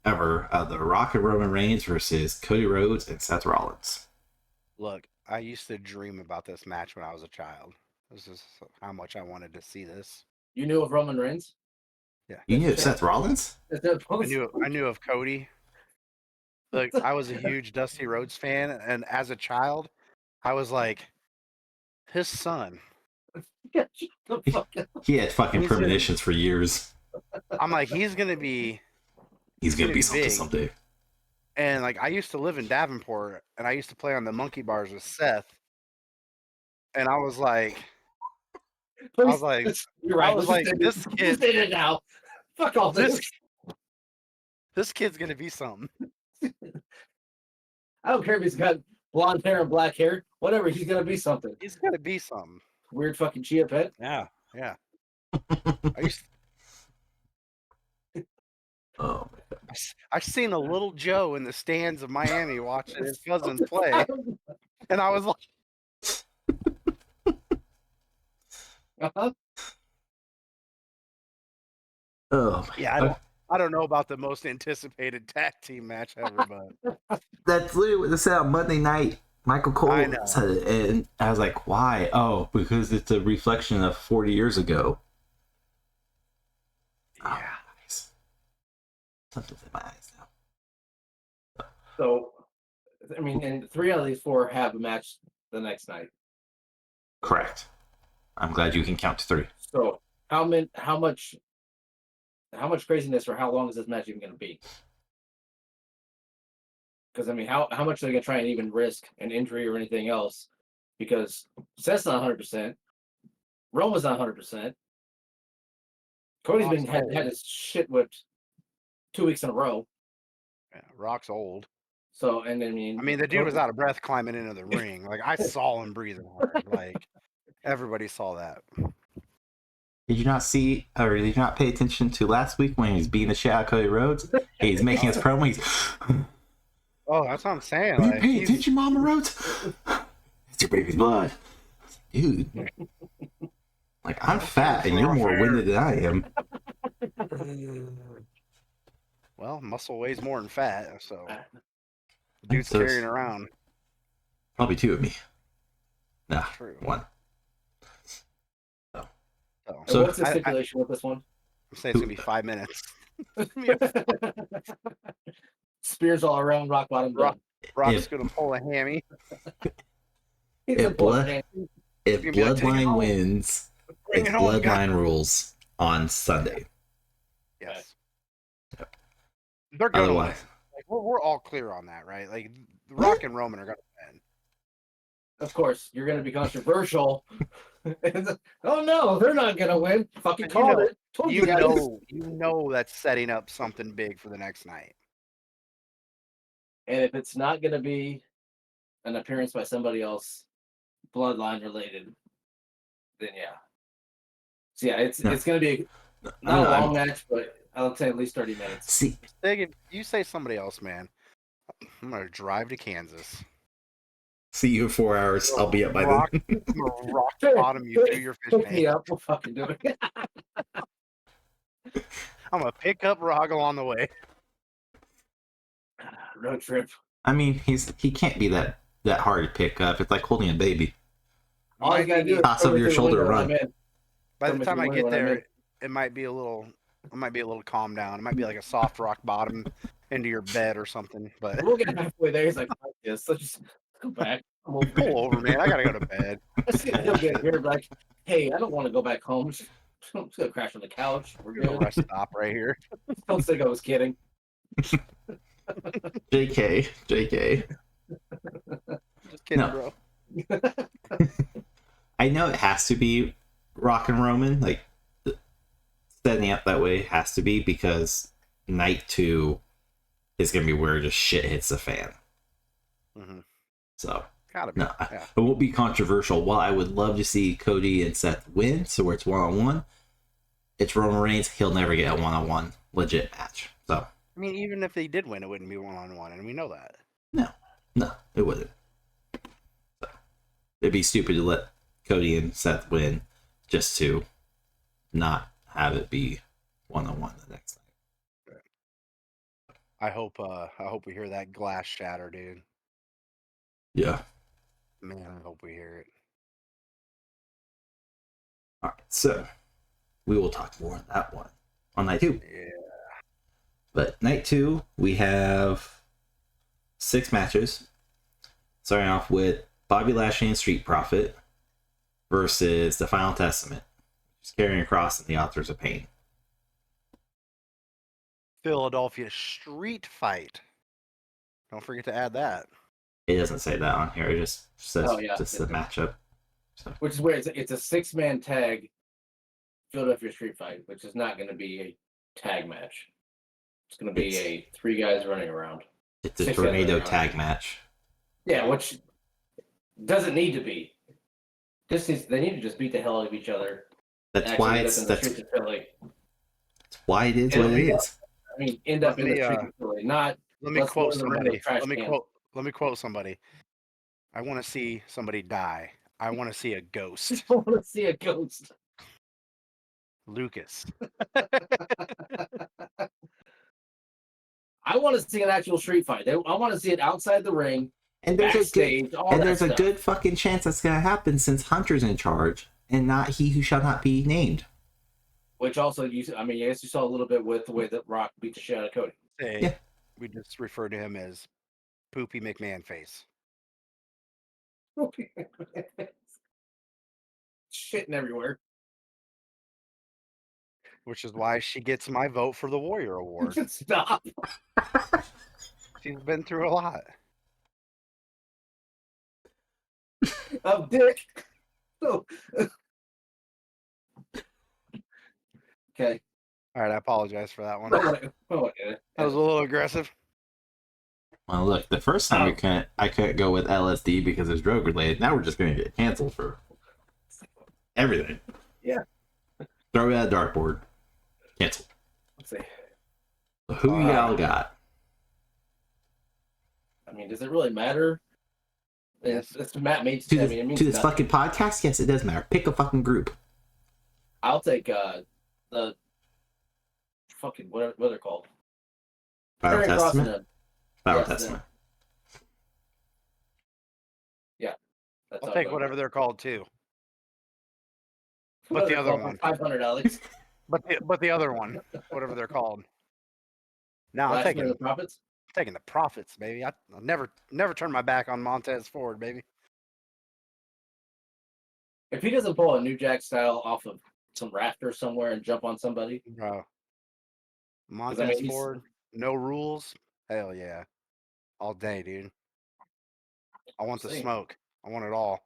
ever of The Rock and Roman Reigns versus Cody Rhodes and Seth Rollins. Look, I used to dream about this match when I was a child. This is how much I wanted to see this. You knew of Roman Reigns? Yeah. You knew of Seth Rollins? I knew of Cody. Like, I was a huge Dusty Rhodes fan, and as a child, I was like, his son. He had fucking premonitions for years. I'm like, he's gonna be something big. someday. And like, I used to live in Davenport, and I used to play on the monkey bars with Seth. And I was like, you're right. This kid. Say it now. Fuck all this. This kid's gonna be something. I don't care if he's got blonde hair and black hair. Whatever, he's gonna be something. He's gonna be something. Weird fucking chia pet. Yeah. Oh, I seen a little Joe in the stands of Miami watching his cousin play, and I was like, oh, yeah. I don't know about the most anticipated tag team match ever, but that's literally what they said on Monday night. Michael Cole said it, and I was like, why? Oh, because it's a reflection of 40 years ago. Yeah. Something's in my eyes now. So, I mean, and 3 out of these 4 have a match the next night. Correct. I'm glad you can count to 3. So, how much craziness or how long is this match even going to be? Because I mean, how much are they going to try and even risk an injury or anything else? Because Seth's not 100%, Roman's not 100%. Cody's been had his shit whipped 2 weeks in a row. Yeah, Rock's old. So, and I mean, the dude was out of breath climbing into the ring. Like, I saw him breathing hard. Like, everybody saw that. Did you not see, or did you not pay attention to last week when he's beating the shit out of Cody Rhodes? He's making his promo. He's, oh, that's what I'm saying. you Like, pay attention, Mama Rhodes? It's your baby's blood. Dude. Like, I'm fat and you're more winded than I am. Well, muscle weighs more than fat, so the dude's So carrying around. Probably 2 of me. Nah, True. 1. So what's the stipulation with this one? I'm saying it's gonna be 5 minutes. Spears all around, rock bottom. Rock's gonna pull a hammy. If Bloodline wins, it's Bloodline rules on Sunday. Yes. Yep. They're gonna win. Otherwise, Like, we're all clear on that, right? Like, Rock and Roman are gonna win. Of course, you're gonna be controversial. Oh no, they're not gonna win. Fucking called it. Told you guys. You know that's setting up something big for the next night. And if it's not gonna be an appearance by somebody else, Bloodline related, then yeah. So yeah, it's gonna be not a long match, but I'll say at least 30 minutes. See, if you say somebody else, man, I'm gonna drive to Kansas. See you in 4 hours. I'll be up by then. I'm gonna rock bottom you to your fish tank. Me up, we'll fucking do it. I'm gonna pick up Roggle on the way. Road trip. I mean, he can't be that hard to pick up. It's like holding a baby. All you gotta do is toss over your shoulder and run. By the time I get there, it might be a little calm down. It might be like a soft rock bottom into your bed or something. But we'll get halfway there. He's like, fuck this. Let's just go back. Pull over, man. I gotta go to bed. He'll get here like, hey, I don't want to go back home. I'm just gonna crash on the couch. We're good. Rest stop right here. Don't think I was kidding. JK. Just kidding, bro. I know it has to be Rock and Roman. Like, setting up that way has to be because night 2 is going to be where just shit hits the fan. Mm-hmm. So, gotta be. No, yeah. It won't be controversial. While I would love to see Cody and Seth win, so where it's 1-on-1, it's Roman Reigns. He'll never get a 1-on-1 legit match. So, I mean, even if they did win, it wouldn't be 1-on-1, and we know that. No, it wouldn't. So, it'd be stupid to let Cody and Seth win just to not have it be 1-on-1 the next night. I hope we hear that glass shatter, dude. Yeah. Man, I hope we hear it. All right, so we will talk more on that one on night 2. Yeah. But night 2, we have 6 matches. Starting off with Bobby Lashley and Street Profit versus the Final Testament, just carrying across in the Authors of Pain. Philadelphia street fight. Don't forget to add that. It doesn't say that on here. It just says just the matchup. So. Which is where it's a 6-man tag Philadelphia street fight, which is not going to be a tag match. It's going to be a 3 guys running around. It's a tornado tag match. Yeah, which doesn't need to be. They need to just beat the hell out of each other. That's why it's that's why it is what it is. I mean, end up in the street of Philly. Not. Let me quote somebody. Let me quote somebody. I want to see somebody die. I want to see a ghost. I want to see a ghost. Lucas. I want to see an actual street fight. I want to see it outside the ring. And there's a good fucking chance that's gonna happen since Hunter's in charge and not he who shall not be named. Which also, I guess you saw a little bit with the way that Rock beat the shit out of Cody. Hey, yeah. We just refer to him as poopy McMahon face. Shitting everywhere. Which is why she gets my vote for the Warrior Award. Stop. She's been through a lot. Of dick. Oh. Okay. All right, I apologize for that one. That That was a little aggressive. Well, look, the first time I couldn't go with LSD because it's drug related. Now we're just going to get canceled for everything. Yeah. Throw it at a dartboard. Cancel. Let's see. So who y'all got? I mean, does it really matter? Yes. It's Matt made. To I this, mean, it means to this nothing. fucking podcast? Yes, it does matter. Pick a fucking group. I'll take the fucking what they're called. Battle Karrion Kross Testament? and them. Battle Yes, Testament. Yeah. That's I'll all take I'm whatever they're called too. What But the they're other called for one. 500, Alex. But the other one, whatever they're called. Now I'm Last taking Man of the Prophets. the Profits, baby. I'll never turn my back on Montez Ford, baby. If he doesn't pull a New Jack style off of some rafter somewhere and jump on somebody, Bro. I Montez mean, he's- Ford, no rules. Hell yeah. All day, dude. I want the Same. smoke. I want it all.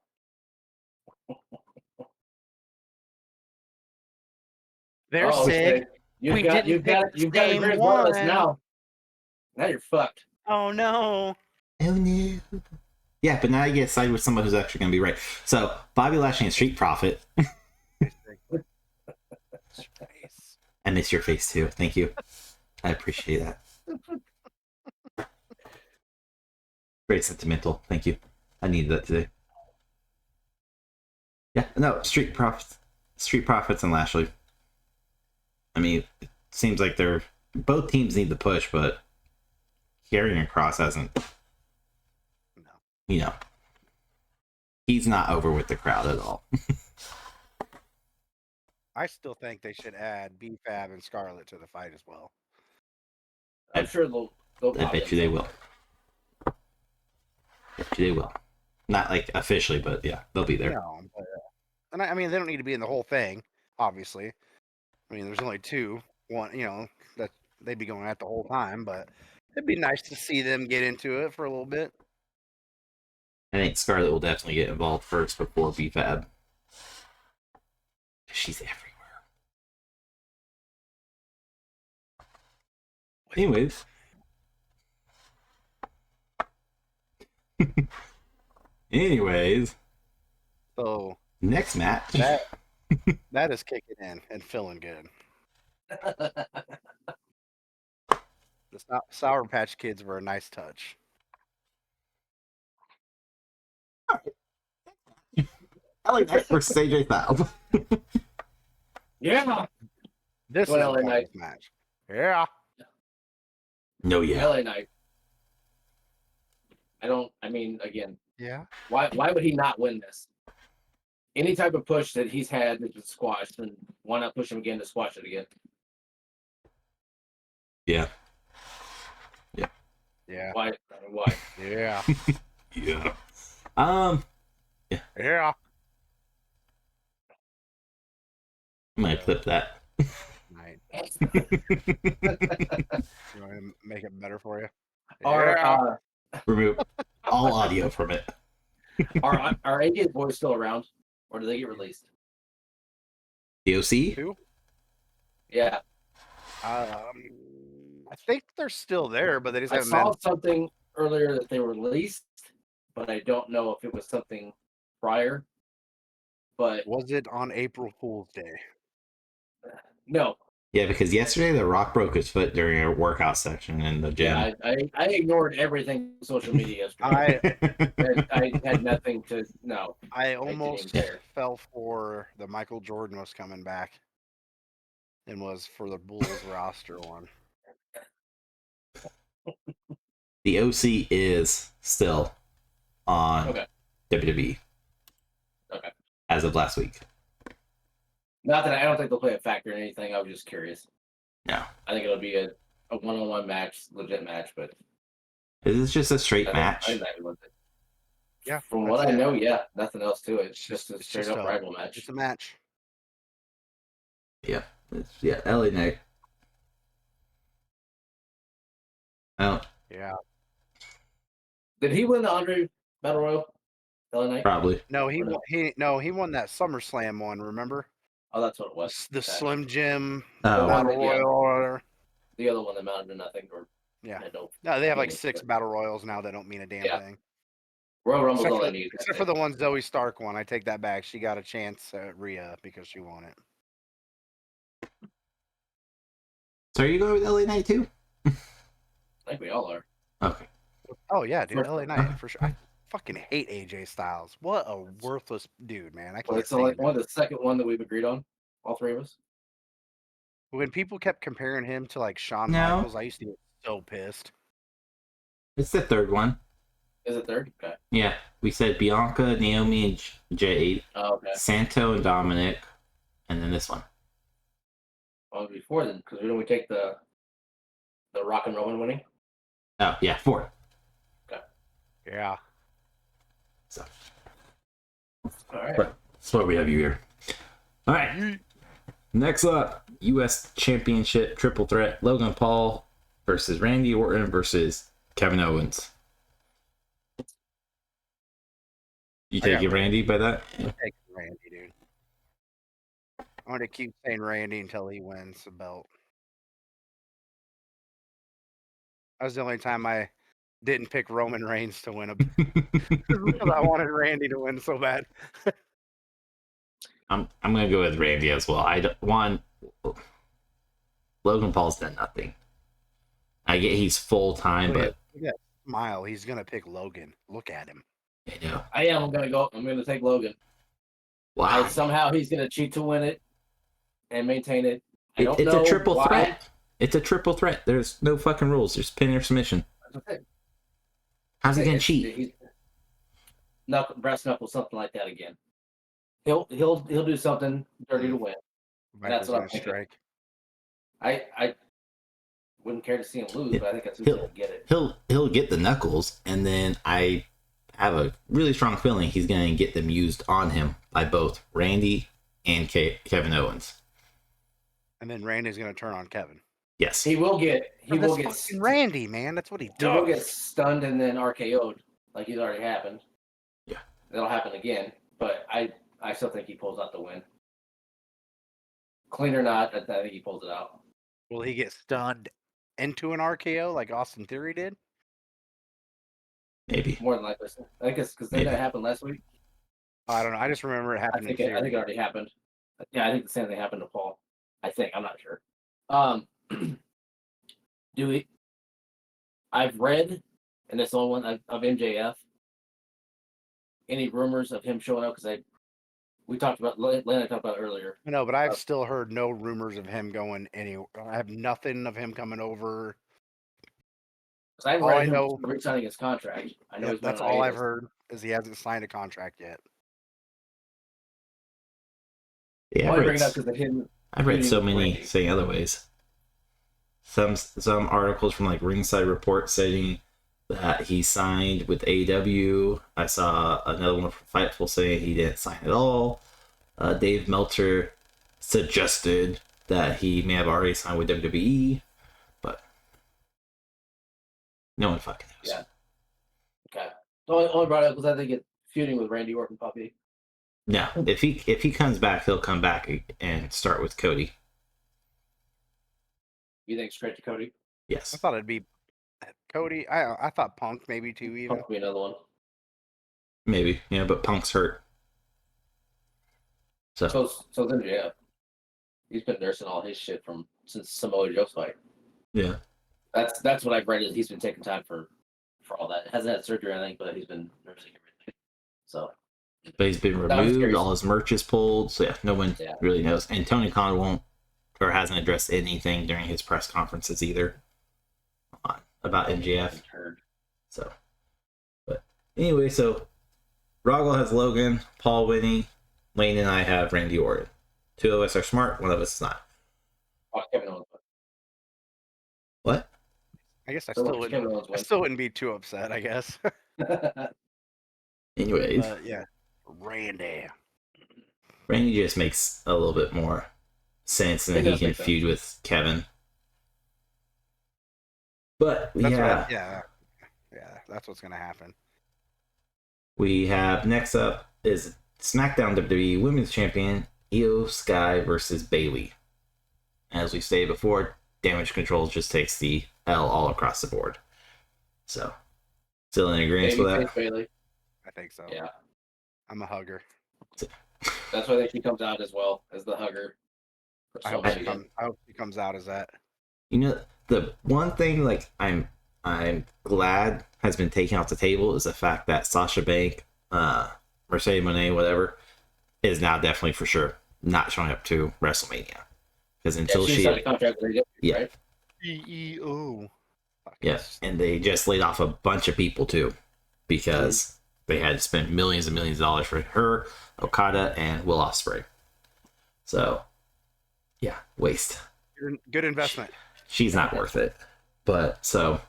They're sick. okay. You've We got didn't pick the a same great wireless one. now. Now you're fucked. Oh no. Oh no. Yeah, but now you get sided with someone who's actually going to be right. So, Bobby Lashley and Street Profit. I miss your face too. Thank you. I appreciate that. Very sentimental. Thank you. I needed that today. Yeah, no, Street Profits and Lashley. I mean, it seems like both teams need the push, but Karrion Kross hasn't. No. You know, he's not over with the crowd at all. I still think they should add B-Fab and Scarlett to the fight as well. I'm sure they'll I bet you they will. Bet you they will. Not like officially, but yeah, they'll be there. No, but, and I mean, they don't need to be in the whole thing, obviously. I mean, there's only two. One, that they'd be going at the whole time, but it'd be nice to see them get into it for a little bit. I think Scarlett will definitely get involved first before B-Fab. She's everywhere. Anyways. So Next match. that is kicking in and feeling good. The Sour Patch Kids were a nice touch. LA Knight versus AJ Styles. Yeah. This is Well, a LA Knight. match. Yeah. No, yeah. LA Knight. I mean, again, Yeah. why would he not win this? Any type of push that he's had that's been squashed, and why not push him again to squash it again? Yeah. Yeah. Why? Why? Yeah. Yeah. Yeah. I might clip that. Right. You want to make it better for you? Are Remove all audio from it. are AJ's boys still around, or do they get released? DOC? Who? Yeah, I think they're still there, but they just I haven't saw been. something earlier that they were released, but I don't know if it was something prior. But Was it on April Fool's Day? no, Yeah, because yesterday The Rock broke his foot during a workout session in the gym. yeah, I ignored everything on social media yesterday. I had nothing to no. I almost care. fell for the Michael Jordan was coming back and was for the Bulls roster one. The OC is still on Okay. WWE. Okay. As of last week. Not that I don't think they'll play a factor in anything. I was just curious. No. I think it'll be a one-on-one match, legit match, but Is this just a straight match? Yeah. From what I know, yeah, nothing else to it. It's just a straight up rival match. It's a match. Yeah. LA Knight. Oh. Yeah. Did he win the Andre Battle Royal? LA Knight? Probably. No, he won that SummerSlam one, remember? Oh, that's what it was. The Slim Jim Oh. Battle Royal or whatever. The other one that amounted to nothing. Yeah. No, they have like 6 Battle Royals now that don't mean a damn thing. Royal Rumble's all I need. Except for the one Zoe Stark won. I take that back. She got a chance at Rhea because she won it. So are you going with LA Knight too? I think we all are. Okay. Oh yeah, dude, LA Knight for sure. I fucking hate AJ Styles. What a worthless dude, man. I can't. It's only the second one that we've agreed on, all three of us. When people kept comparing him to like Shawn Michaels, I used to get so pissed. It's the third one. Is it third? Okay. Yeah, we said Bianca, Naomi, and Jade. Oh, okay. Santo and Dominic, and then this one. Well, before then, because we take the Rock and Roman winning. Oh yeah, 4. Okay. Yeah. So. All right. That's why we have you here. All right. Next up, U.S. Championship Triple Threat: Logan Paul versus Randy Orton versus Kevin Owens. You taking Randy by that? I'm taking Randy, dude. I'm going to keep saying Randy until he wins the belt. That was the only time I didn't pick Roman Reigns to win a because I wanted Randy to win so bad. I'm gonna go with Randy as well. I don't want Logan Paul's done nothing. I get he's full time, but smile. He's gonna pick Logan. Look at him. I know. I'm gonna take Logan. Wow. Somehow he's gonna cheat to win it and maintain it. It's a triple threat. It's a triple threat. There's no fucking rules. There's pin or submission. How's he gonna cheat? Brass knuckle, something like that again. He'll do something dirty to win. That's what I'm thinking. I wouldn't care to see him lose, but I think that's who's gonna get it. He'll get the knuckles, and then I have a really strong feeling he's gonna get them used on him by both Randy and Kevin Owens. And then Randy's gonna turn on Kevin. Yes, he will get Randy, man. That's what he does. He will get stunned and then RKO'd like he's already happened. Yeah, that'll happen again. But I still think he pulls out the win. Clean or not, I think he pulls it out. Will he get stunned into an RKO like Austin Theory did? Maybe. More than likely. I guess because that happened last week. I don't know. I just remember it happened. I think it already happened. Yeah, I think the same thing happened to Paul. I think. I'm not sure. I've read, and it's the only one of MJF. Any rumors of him showing up? Because we talked about, Lana talked about earlier. No, but I've still heard no rumors of him going anywhere. I have nothing of him coming over. I read him re-signing his contract. I know that's all I've heard is he hasn't signed a contract yet. Yeah, I've read so many saying other ways. Some articles from like Ringside Report saying that he signed with AEW. I saw another one from Fightful saying he didn't sign at all. Dave Meltzer suggested that he may have already signed with WWE, but no one fucking knows. Yeah. Okay. Only brought it up because I think it's feuding with Randy Orton, Puppy. No, if he comes back, he'll come back and start with Cody. You think straight to Cody? Yes. I thought it'd be Cody. I thought Punk maybe too. Even Punk would be another one. Maybe, yeah, but Punk's hurt. So then, yeah, he's been nursing all his shit since Samoa Joe's fight. Yeah, that's what I've read. Is he's been taking time for all that. Hasn't had surgery, I think, but he's been nursing everything. So, but he's been removed. All his merch is pulled. So yeah, no one really knows. And Tony Khan won't or hasn't addressed anything during his press conferences either about MJF. So, but anyway, so Rogel has Logan, Paul winning. Wayne and I have Randy Orton. 2 of us are smart, 1 of us is not. Kevin Owens. What? I guess I So still much Kevin wouldn't. Owens I wins. still wouldn't be too upset. I guess. Anyways, Yeah, Randy. Randy just makes a little bit more sense, and It then he does can make sense. feud with Kevin. But That's yeah, yeah, that's what's gonna happen. we have next up is SmackDown WWE Women's Champion Io Sky versus Bayley. As we stated before, Damage Control just takes the L all across the board. So, still in agreement with that? Bayley. I think so. Yeah. I'm a hugger. That's why I think she comes out as well as the hugger. I hope she comes out as that. You know, the one thing like I'm glad has been taken off the table is the fact that Sasha Banks, Mercedes Moné, whatever, is now definitely for sure not showing up to WrestleMania. Because until she signed a contract with WWE, right? CEO. Yes, and they just laid off a bunch of people too, because they had to spend millions and millions of dollars for her, Okada, and Will Ospreay. So, yeah, waste. Good investment. She's not worth it. But so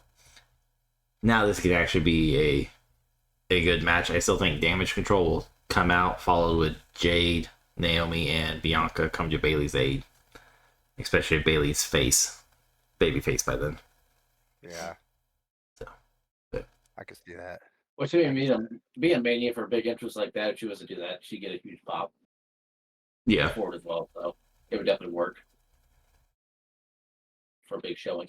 now this could actually be a good match. I still think Damage Control will come out, followed with Jade, Naomi, and Bianca come to Bayley's aid. Especially if Bayley's baby face by then. Yeah. So, but I could see that. Well, she didn't be a Mania for a big interest like that. If she was to do that, she'd get a huge pop. Yeah. Forward as well, so it would definitely work for a big showing.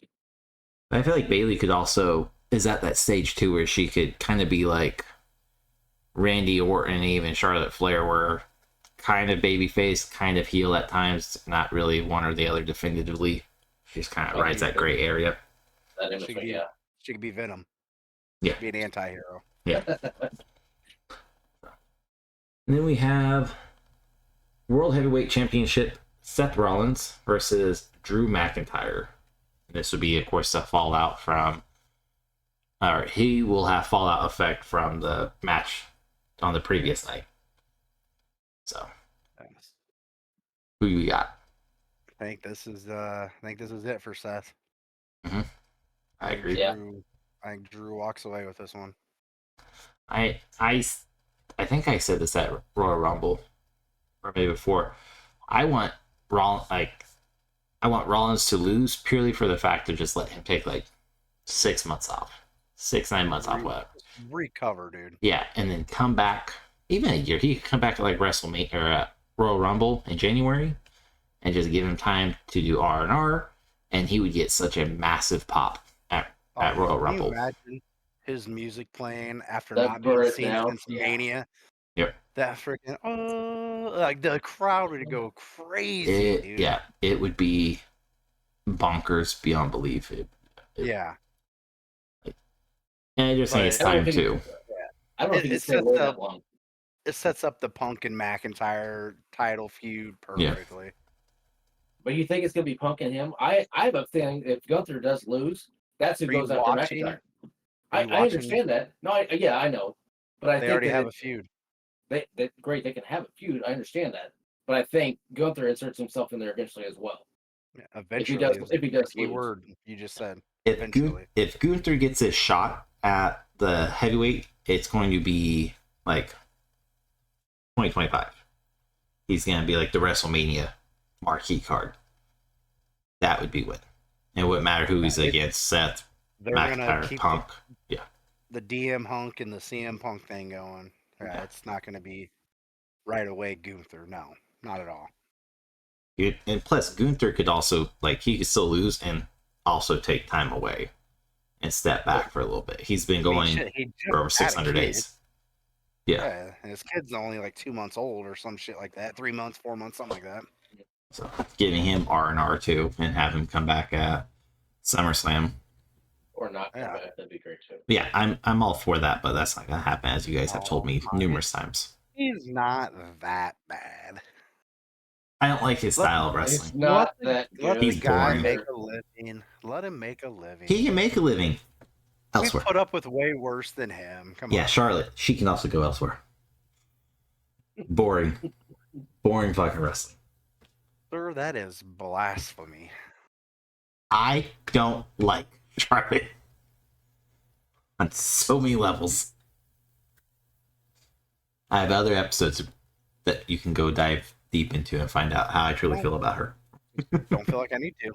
I feel like Bayley could also is at that stage too where she could kind of be like Randy Orton and even Charlotte Flair, where kind of babyface, kind of heel at times, not really one or the other definitively. She just kind of rides that gray area. She could be Venom. Yeah. Be an anti-hero. Yeah. And then we have World Heavyweight Championship Seth Rollins versus Drew McIntyre. And this would be, of course, a fallout from, or he will have fallout effect from the match on the previous night. So, who you got? I think this is it for Seth. Mm-hmm. I agree. Yeah. I think Drew walks away with this one. I think I said this at Royal Rumble, or maybe before. I want Rollins to lose purely for the fact of just let him take like 6 months off, 9 months off, whatever. Recover, dude. Yeah, and then come back even a year. He could come back to like WrestleMania or Royal Rumble in January, and just give him time to do R&R, and he would get such a massive pop at Royal Rumble. Can you imagine his music playing after That not being seen now. since Mania? Yep. That freaking like the crowd would go crazy, dude. Yeah, it would be bonkers beyond belief. Yeah. And I just think it's time too. I don't think it's stay away that long. It sets up the Punk and McIntyre title feud perfectly. Yeah. But you think it's gonna be Punk and him? I have a feeling if Gunther does lose, that's who goes after McIntyre. I understand that. No, I know. But I think they already have a feud. Great, they can have a feud. I understand that. But I think Gunther inserts himself in there eventually as well. Yeah, eventually. If he does key lose. word you just said. If Gunther gets his shot at the heavyweight, it's going to be like 2025. He's going to be like the WrestleMania marquee card. That would be win. It wouldn't matter who he's against, Seth, McIntyre, Punk. The DM Hunk and the CM Punk thing going. Yeah, it's not going to be right away Gunther. No, not at all. And plus, Gunther could also, he could still lose and also take time away and step back for a little bit. He's been going for over 600 days. Yeah, and his kid's only like 2 months old or some shit like that. 3 months, 4 months, something like that. So giving him R&R too and have him come back at SummerSlam. Or not come back, that'd be great too. Yeah, I'm all for that, but that's not gonna happen, as you guys have told me numerous times. He's not that bad. I don't like his style of wrestling. It's not that good. He's boring. Make a living. Let him make a living. He can make a living elsewhere. We put up with way worse than him. Come on. Yeah, Charlotte. She can also go elsewhere. Boring fucking wrestling. Sir, that is blasphemy. I don't like Charlotte. on so many levels. I have other episodes that you can go dive deep into and find out how I truly feel about her. Don't feel like I need to.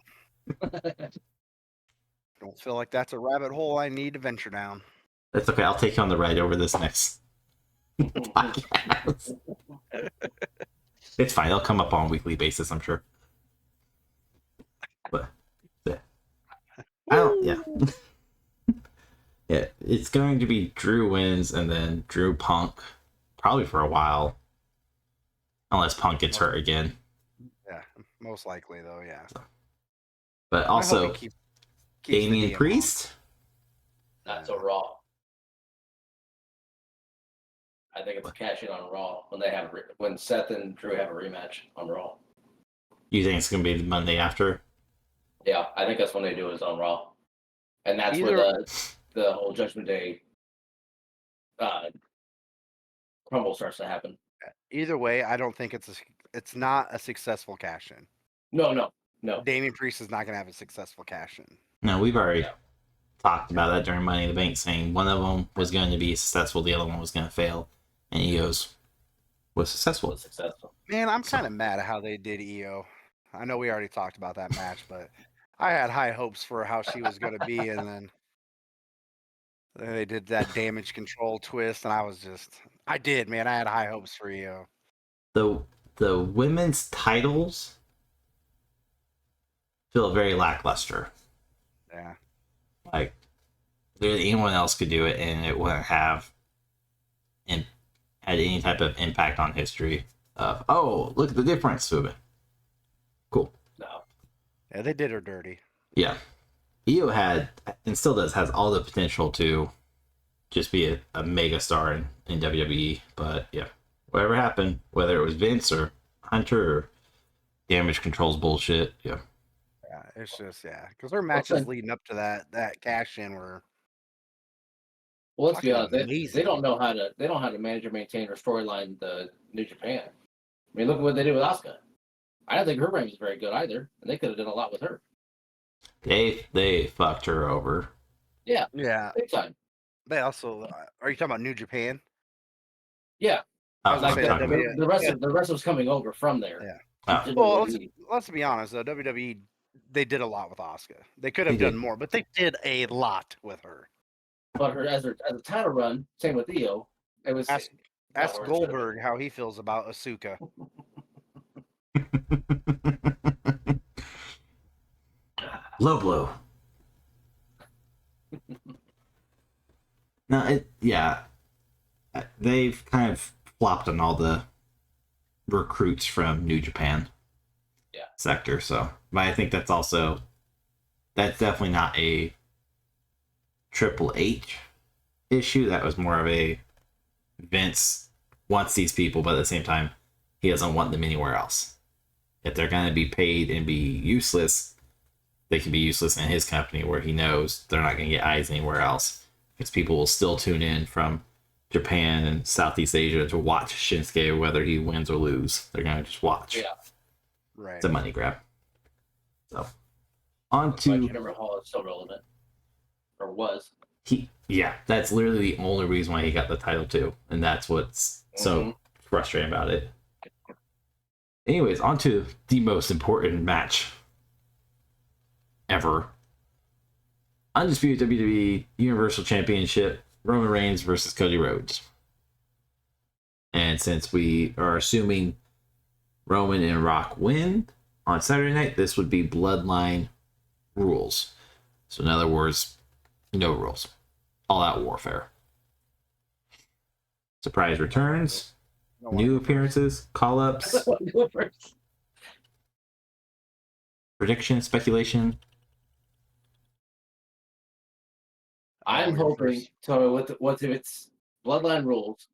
Don't feel like that's a rabbit hole I need to venture down. That's okay. I'll take you on the ride over this next podcast. It's fine. It'll come up on a weekly basis, I'm sure. But yeah. Yeah, it's going to be Drew wins and then Drew Punk, probably for a while, unless Punk gets hurt again. Yeah, most likely though. Yeah. But also, keeps Damian Priest. That's a Raw. I think it's a cash in on Raw when Seth and Drew have a rematch on Raw. You think it's going to be the Monday after? Yeah, I think that's when they do it on Raw, and that's where the whole Judgment Day crumble starts to happen. Either way, I don't think it's not a successful cash in. No. Damian Priest is not going to have a successful cash in. No, we've already talked about that during Money in the Bank, saying one of them was going to be successful, the other one was going to fail, and EO's was successful. Man, I'm kind of mad at how they did EO. I know we already talked about that match, but I had high hopes for how she was going to be, and then they did that damage control twist, and I had high hopes for EO. The women's titles feel very lackluster. Yeah. Like, anyone else could do it, and it wouldn't have had any type of impact on history of, oh, look at the difference to it. Cool. No. Yeah, they did her dirty. Yeah. Io had, and still does, has all the potential to just be a mega star in WWE. But yeah, whatever happened, whether it was Vince or Hunter or damage controls bullshit, yeah. Yeah, it's just, because her matches leading up to that cash in were. Well, let's be honest, they don't know how to manage or maintain her storyline, the New Japan. I mean, look at what they did with Asuka. I don't think her reign was very good either, and they could have done a lot with her. They fucked her over. Yeah. Big time. They also are you talking about New Japan? Yeah. Like the rest was coming over from there. Yeah. Well, let's be honest though. WWE, they did a lot with Asuka. They could have done more, but they did a lot with her. But as a title run, same with Io, it was. Ask Goldberg how he feels about Asuka. Low blow. No, they've kind of flopped on all the recruits from New Japan sector. So, but I think that's definitely not a Triple H issue. That was more of a Vince wants these people, but at the same time, he doesn't want them anywhere else. If they're going to be paid and be useless, they can be useless in his company where he knows they're not going to get eyes anywhere else. Because people will still tune in from Japan and Southeast Asia to watch Shinsuke, whether he wins or lose. They're going to just watch. Yeah. Right. It's a money grab. So, on to... Jinder Mahal is still relevant. Or was. That's literally the only reason why he got the title too. And that's what's so frustrating about it. Anyways, on to the most important match ever. Undisputed WWE Universal Championship, Roman Reigns versus Cody Rhodes. And since we are assuming Roman and Rock win on Saturday night, this would be Bloodline rules. So in other words, no rules. All out warfare. Surprise returns, new appearances, call-ups, prediction, speculation. I'm hoping, so what if it's Bloodline rules,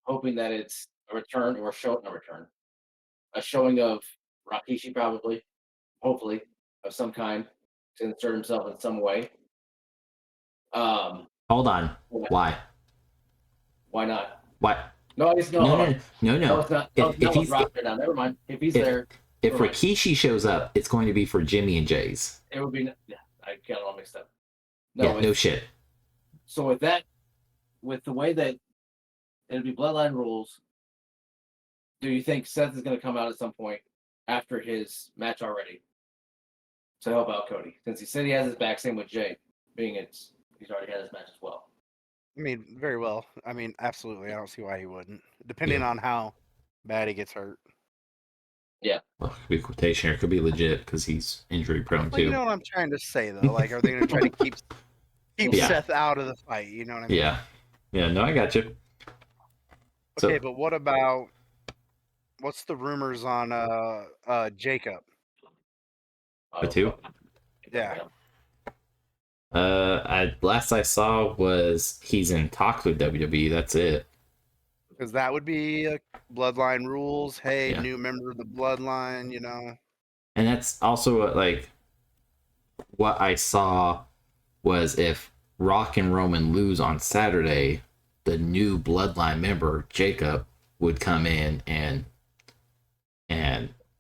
hoping that it's a return or a showing of Rikishi probably, hopefully, of some kind to insert himself in some way. Hold on. Why? Why not? Why? No, it's not. No. It's not. If he's now, never mind. If he's there, if Rikishi shows up, it's going to be for Jimmy and Jay's. It would be. Yeah, I got it all mixed up. No shit. So with that, with the way that it'll be Bloodline rules, do you think Seth is going to come out at some point after his match already to help out Cody? Since he said he has his back, same with Jay, he's already had his match as well. I mean, very well. I mean, absolutely. I don't see why he wouldn't, depending on how bad he gets hurt. Yeah. Well, it could be quotation, or it could be legit because he's injury prone Well, you too. know what I'm trying to say, though. Like, are they going to try to keep Yeah. Seth out of the fight? You know what I mean? Yeah. Yeah, no, I got you. Okay, but what about what's the rumors on Jacob? The two? Yeah. Last I saw was he's in talks with WWE. That's it. Because that would be Bloodline rules. Hey, Yeah. new member of the Bloodline, you know. And that's also like what I saw was if Rock and Roman lose on Saturday, the new Bloodline member Jacob would come in and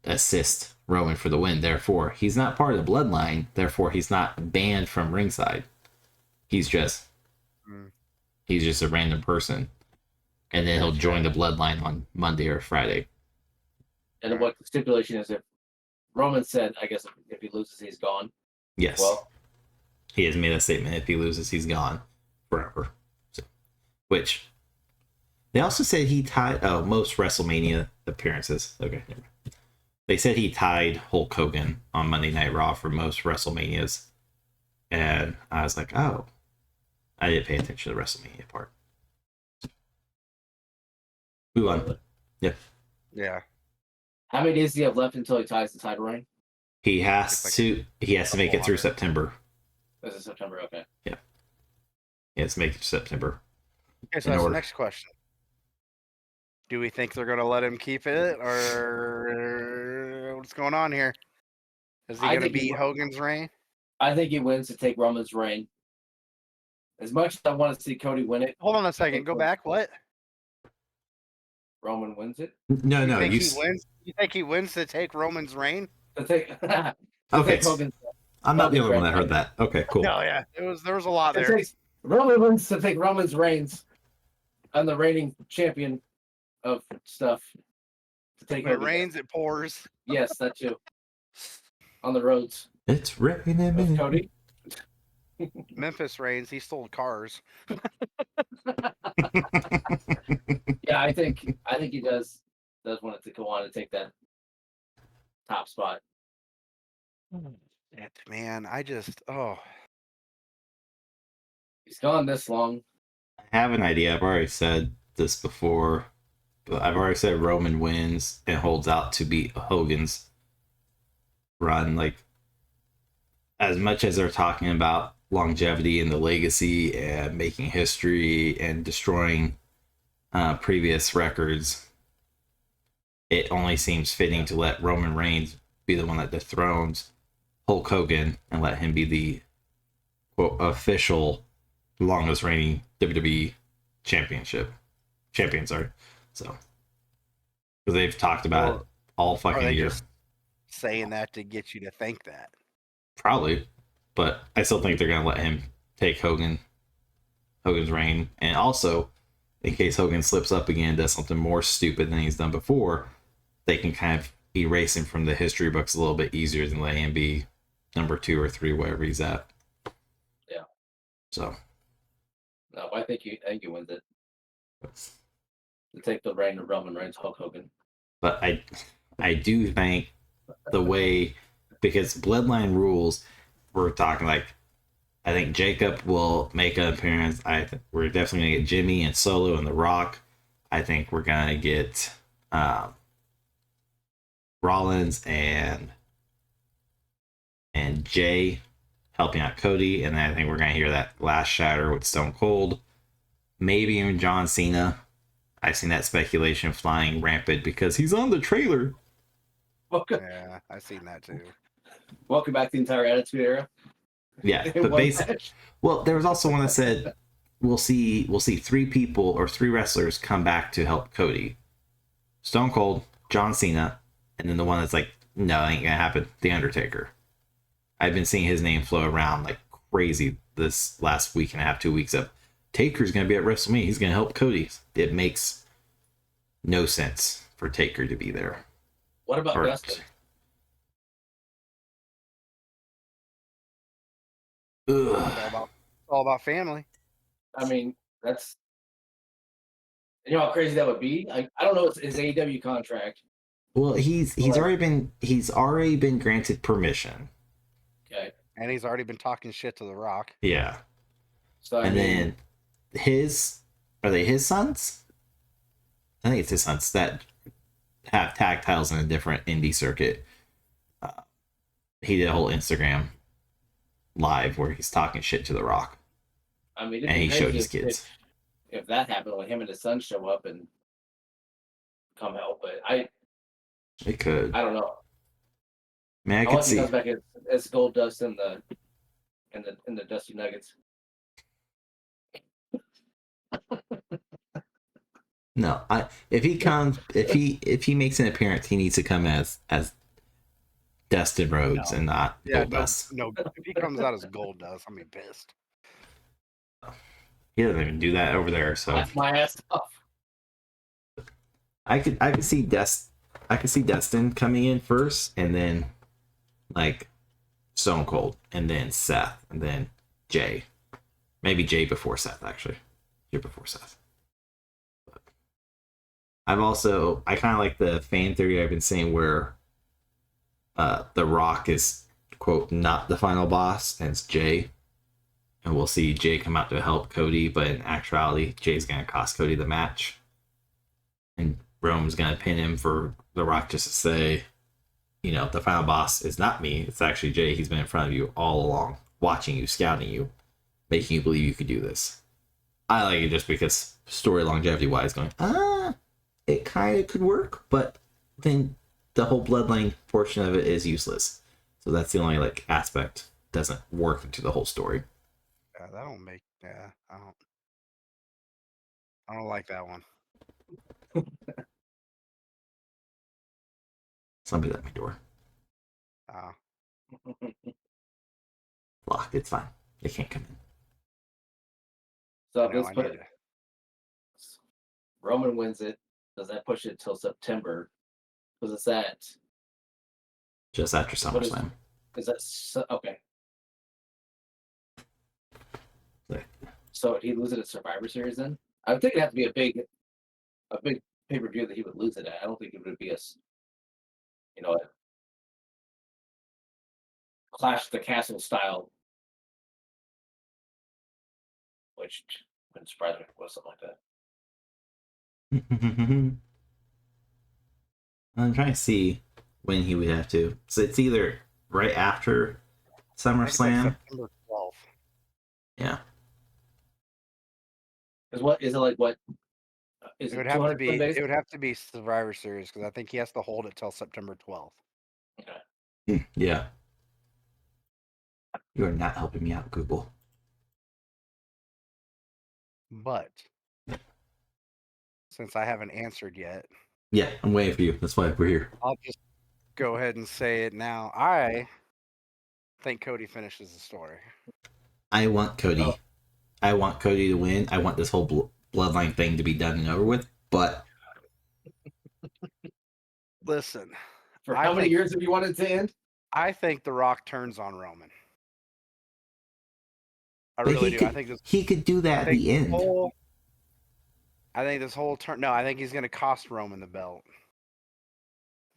assist Roman for the win. Therefore, he's not part of the Bloodline. Therefore, he's not banned from ringside. He's just a random person, and then he'll join the Bloodline on Monday or Friday. And what the stipulation is, if Roman said, I guess if he loses, he's gone. Yes. Well, he has made a statement. If he loses, he's gone forever. So, which they also said he tied most WrestleMania appearances. Okay, never mind. They said he tied Hulk Hogan on Monday Night Raw for most WrestleManias, and I was like, oh, I didn't pay attention to the WrestleMania part. Move on. Yep. Yeah. How many days do you have left until he ties the title reign? He has to make it through September. This is September, okay. Yeah. He has to make it to September. Okay, so that's the next question. Do we think they're going to let him keep it, or what's going on here? Is he going to beat Hogan's reign? I think he wins to take Roman's reign. As much as I want to see Cody win it. Hold on a second. Go back. What? Roman wins it? No. He wins? You think he wins to take Roman's reign? Okay. I'm not the only one that heard that. Okay, cool. No, yeah. There was a lot there. Roman wins to take Roman's reigns. I'm the reigning champion of stuff. To take when it rains, it pours. Yes, that too. On the roads. It's raining. Cody. Memphis reigns. He stole cars. Yeah, I think he does want to go on and take that top spot. Man, he's gone this long. I have an idea. I've already said this before, but I've already said Roman wins and holds out to beat Hogan's run. Like, as much as they're talking about longevity and the legacy and making history and destroying previous records, it only seems fitting to let Roman Reigns be the one that dethrones Hulk Hogan and let him be the quote official longest reigning WWE champion. Sorry, so because they've talked about it all fucking year. Just saying that to get you to think that. Probably, but I still think they're gonna let him take Hogan's reign, and also in case Hogan slips up again and does something more stupid than he's done before, they can kind of erase him from the history books a little bit easier than letting him be number 2 or 3, wherever he's at. Yeah. So. No, I think he wins it. To take the reign of Roman Reigns, Hulk Hogan. But I do think the way, because Bloodline rules, we're talking like, I think Jacob will make an appearance. We're definitely gonna get Jimmy and Solo and The Rock. I think we're gonna get Rollins and Jay helping out Cody, and then I think we're gonna hear that last shatter with Stone Cold, maybe even John Cena. I've seen that speculation flying rampant because he's on the trailer. Yeah, I've seen that too. Welcome back to the entire Attitude Era. Yeah, but basically, well, there was also one that said we'll see 3 people or 3 wrestlers come back to help Cody: Stone Cold, John Cena, and then the one that's like, no, that ain't gonna happen, The Undertaker. I've been seeing his name flow around like crazy this last week and a half, 2 weeks of Taker's going to be at WrestleMania. He's going to help Cody. It makes no sense for Taker to be there. What about Dustin? It's all about family. I mean, that's, you know how crazy that would be. I don't know his AEW contract. Well, he's already been granted permission. Okay. And he's already been talking shit to The Rock. Yeah. So then are they his sons? I think it's his sons that have tag titles in a different indie circuit. He did a whole Instagram live where he's talking shit to The Rock. I mean, and he showed his kids. If that happened, when him and his son show up and come help, but it could. I don't know. Man, I could see. He comes back as Gold Dust in the Dusty Nuggets. No, if he makes an appearance, he needs to come as Dustin Rhodes and not Gold Dust. No, if he comes out as Gold Dust, I'm gonna be pissed. He doesn't even do that over there, so that's my ass off. I could see Dustin coming in first, and then like Stone Cold, and then Seth, and then Jay. Maybe Jay before Seth, actually. Jay before Seth. But I kind of like the fan theory I've been saying where The Rock is, quote, not the final boss, and it's Jay. And we'll see Jay come out to help Cody, but in actuality, Jay's going to cost Cody the match. And Roman's going to pin him for The Rock just to say, you know, the final boss is not me. It's actually Jay. He's been in front of you all along, watching you, scouting you, making you believe you could do this. I like it just because story longevity-wise going, it kind of could work, but then the whole Bloodline portion of it is useless. So that's the only, like, aspect doesn't work into the whole story. I don't like that one. Somebody's at my door. Locked. It's fine. They can't come in. So Roman wins it. Does that push it till September? Because it's at just after SummerSlam. Is that okay? So he lose it at Survivor Series then? I would think it'd have to be a big pay-per-view that he would lose it at. I don't think it would be a Clash of the Castle style, which wouldn't surprise me if it was something like that. I'm trying to see when he would have to. So it's either right after SummerSlam. September 12th. Yeah. Is it like what? Is it would have to be. It would have to be Survivor Series because I think he has to hold it till September 12th. Okay. Yeah. You are not helping me out, Google. But since I haven't answered yet. Yeah, I'm waiting for you. That's why we're here. I'll just go ahead and say it now. I think Cody finishes the story. I want Cody. Oh. I want Cody to win. I want this whole Bloodline thing to be done and over with. But listen, for how many years have you wanted to end? I think The Rock turns on Roman. I really do. I think he could do that at the end. I think this whole turn. No, I think he's going to cost Roman the belt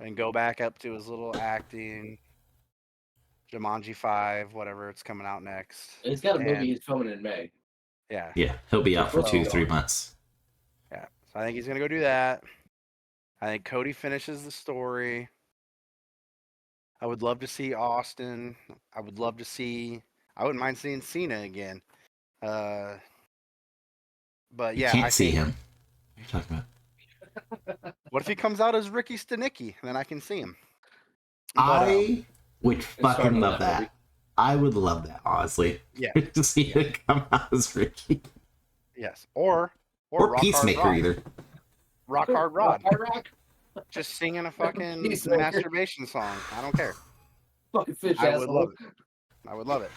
and go back up to his little acting. Jumanji 5, whatever it's coming out next. He's got a movie he's filming in May. Yeah. Yeah, he'll be out for 2-3 months. Yeah, so I think he's going to go do that. I think Cody finishes the story. I would love to see Austin. I wouldn't mind seeing Cena again. But yeah, I see him. What are you talking about? What if he comes out as Ricky Stenicki? Then I can see him. I would fucking love that. Movie. I would love that, honestly. Yeah. To see him come out as Ricky. Yes. Or Peacemaker either. Rock Hard Rod. Just singing a fucking masturbation song. I don't care. Fucking fish I would love it.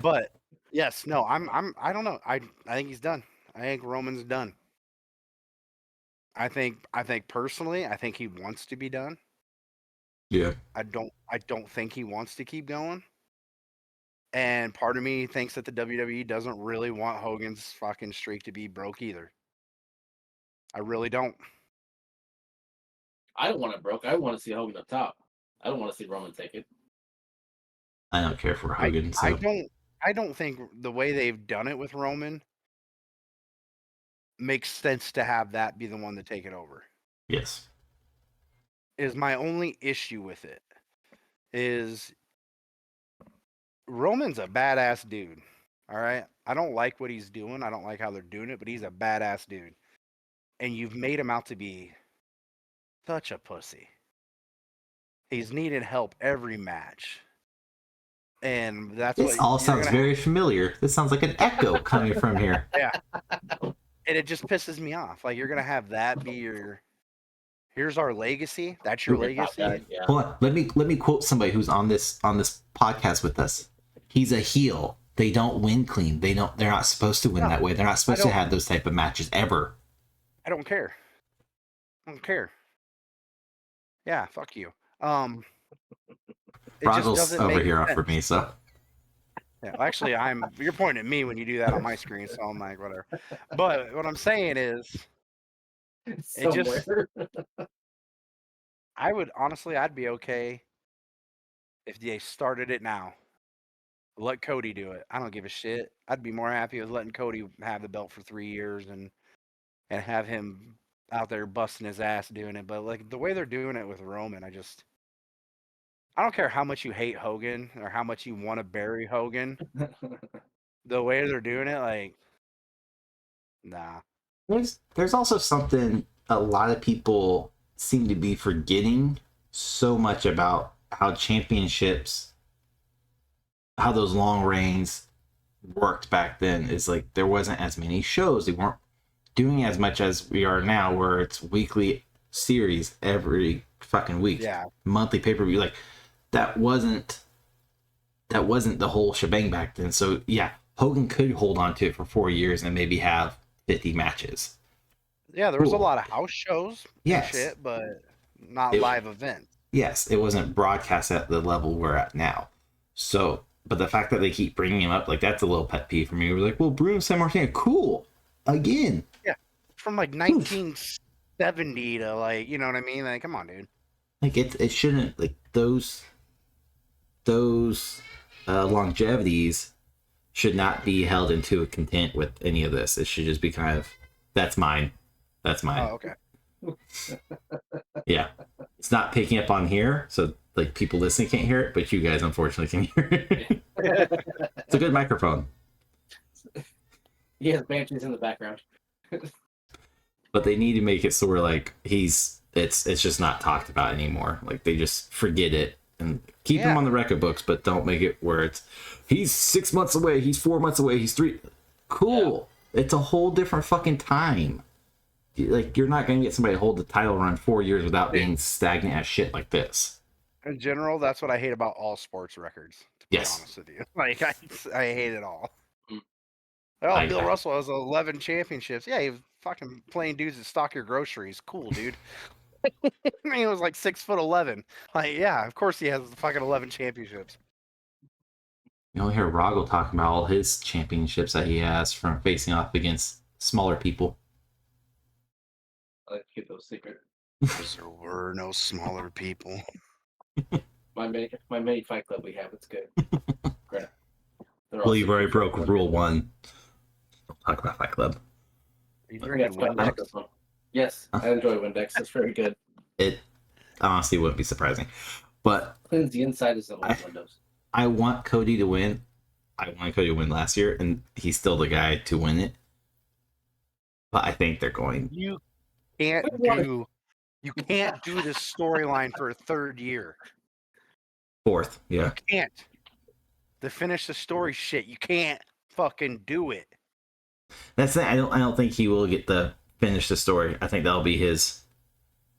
But Yes, no, I don't know. I think he's done. I think Roman's done. I think personally, I think he wants to be done. Yeah. I don't think he wants to keep going. And part of me thinks that the WWE doesn't really want Hogan's fucking streak to be broke either. I really don't. I don't want it broke. I want to see Hogan up top. I don't want to see Roman take it. I don't care for Hogan. I don't think the way they've done it with Roman makes sense to have that be the one to take it over. Yes. Is my only issue with it is Roman's a badass dude. All right. I don't like what he's doing. I don't like how they're doing it, but he's a badass dude. And you've made him out to be such a pussy. He's needed help every match. And that's This what all sounds very familiar. This sounds like an echo coming from here. Yeah. And it just pisses me off. Like, you're going to have that be your, here's our legacy. That's your legacy. Yeah. Hold on. Let me quote somebody who's on this podcast with us. He's a heel. They don't win clean. They're not supposed to win that way. They're not supposed to have those type of matches ever. I don't care. I don't care. Yeah, fuck you. It just Roggle's doesn't over make here sense. for me, so Yeah, actually, you're pointing at me when you do that on my screen, so I'm like, whatever. But what I'm saying is, it just, I'd be okay if they started it now. Let Cody do it. I don't give a shit. I'd be more happy with letting Cody have the belt for 3 years and have him out there busting his ass doing it. But like the way they're doing it with Roman, I don't care how much you hate Hogan or how much you want to bury Hogan. The way they're doing it, like, nah. there's also something a lot of people seem to be forgetting so much about how championships, how those long reigns worked back then. Is like there wasn't as many shows. They weren't doing as much as we are now, where it's weekly series every fucking week. Yeah. Monthly pay-per-view. Like that wasn't the whole shebang back then. So yeah, Hogan could hold on to it for 4 years and maybe have 50 matches. Yeah, there was a lot of house shows and shit, but not live events. Yes, it wasn't broadcast at the level we're at now. So, but the fact that they keep bringing him up, like, that's a little pet peeve for me. We're like, well, Bruno Sammartino, cool, again. Yeah, from like 1970 to like, you know what I mean? Like, come on, dude. Like, it shouldn't, like, those longevities should not be held into a content with any of this. It should just be kind of, that's mine. That's mine. Oh, okay. Yeah. It's not picking up on here, so like people listening can't hear it, but you guys unfortunately can hear it. It's a good microphone. He has banshees in the background. But they need to make it so we're like it's just not talked about anymore. Like they just forget it and keep him on the record books, but don't make it where he's 6 months away, he's 4 months away, he's 3. Cool. Yeah. It's a whole different fucking time. Like, you're not going to get somebody to hold the title run 4 years without being stagnant as shit like this. In general, that's what I hate about all sports records, to be honest with you. Like, I hate it all. Oh, Bill Russell has 11 championships. Yeah, he was fucking playing dudes that stock your groceries. Cool, dude. I mean, he was like 6'11". Like, yeah, of course he has fucking 11 championships. You don't hear Roggle talking about all his championships that he has from facing off against smaller people. Let's keep those secret. Because there were no smaller people. My mini fight club we have, it's good. Great. Well, you've already broke rule 1. Don't talk about Fight Club. Are you drinking Windex? Yes, I enjoy Windex. It's very good. It honestly wouldn't be surprising. But cleans the inside of the windows. I want Cody to win. I wanted Cody to win last year, and he's still the guy to win it. But I think they're going. You can't do this storyline for a 3rd year. 4th, yeah. You can't. To finish the story shit, you can't fucking do it. That's it. I don't think he will get to finish the story. I think that'll be his.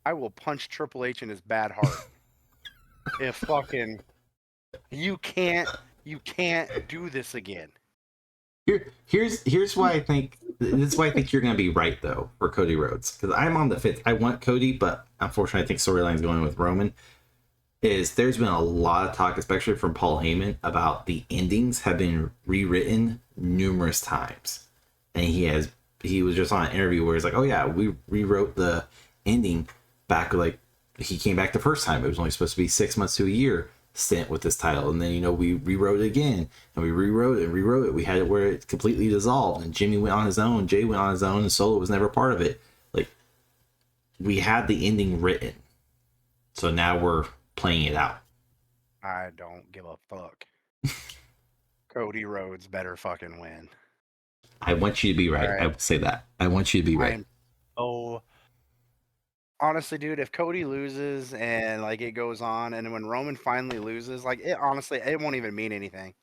I will punch Triple H in his bad heart. If fucking you can't do this again. Here's why I think this is why I think you're gonna be right though for Cody Rhodes, because I'm on the fence. I want Cody, but unfortunately I think storyline's going with Roman. There's been a lot of talk, especially from Paul Heyman, about the endings have been rewritten numerous times, and he was just on an interview where he's like, oh yeah, we rewrote the ending back, like he came back the first time. It was only supposed to be 6 months to a year stint with this title, and then we rewrote it again, and we rewrote it. We had it where it completely dissolved, and Jimmy went on his own, Jay went on his own, and Solo was never part of it. Like, we had the ending written, so now we're playing it out. I don't give a fuck. Cody Rhodes better fucking win. I want you to be right. I would say that. I want you to be right. Oh, honestly, dude, if Cody loses and like it goes on, and when Roman finally loses, like it honestly, it won't even mean anything.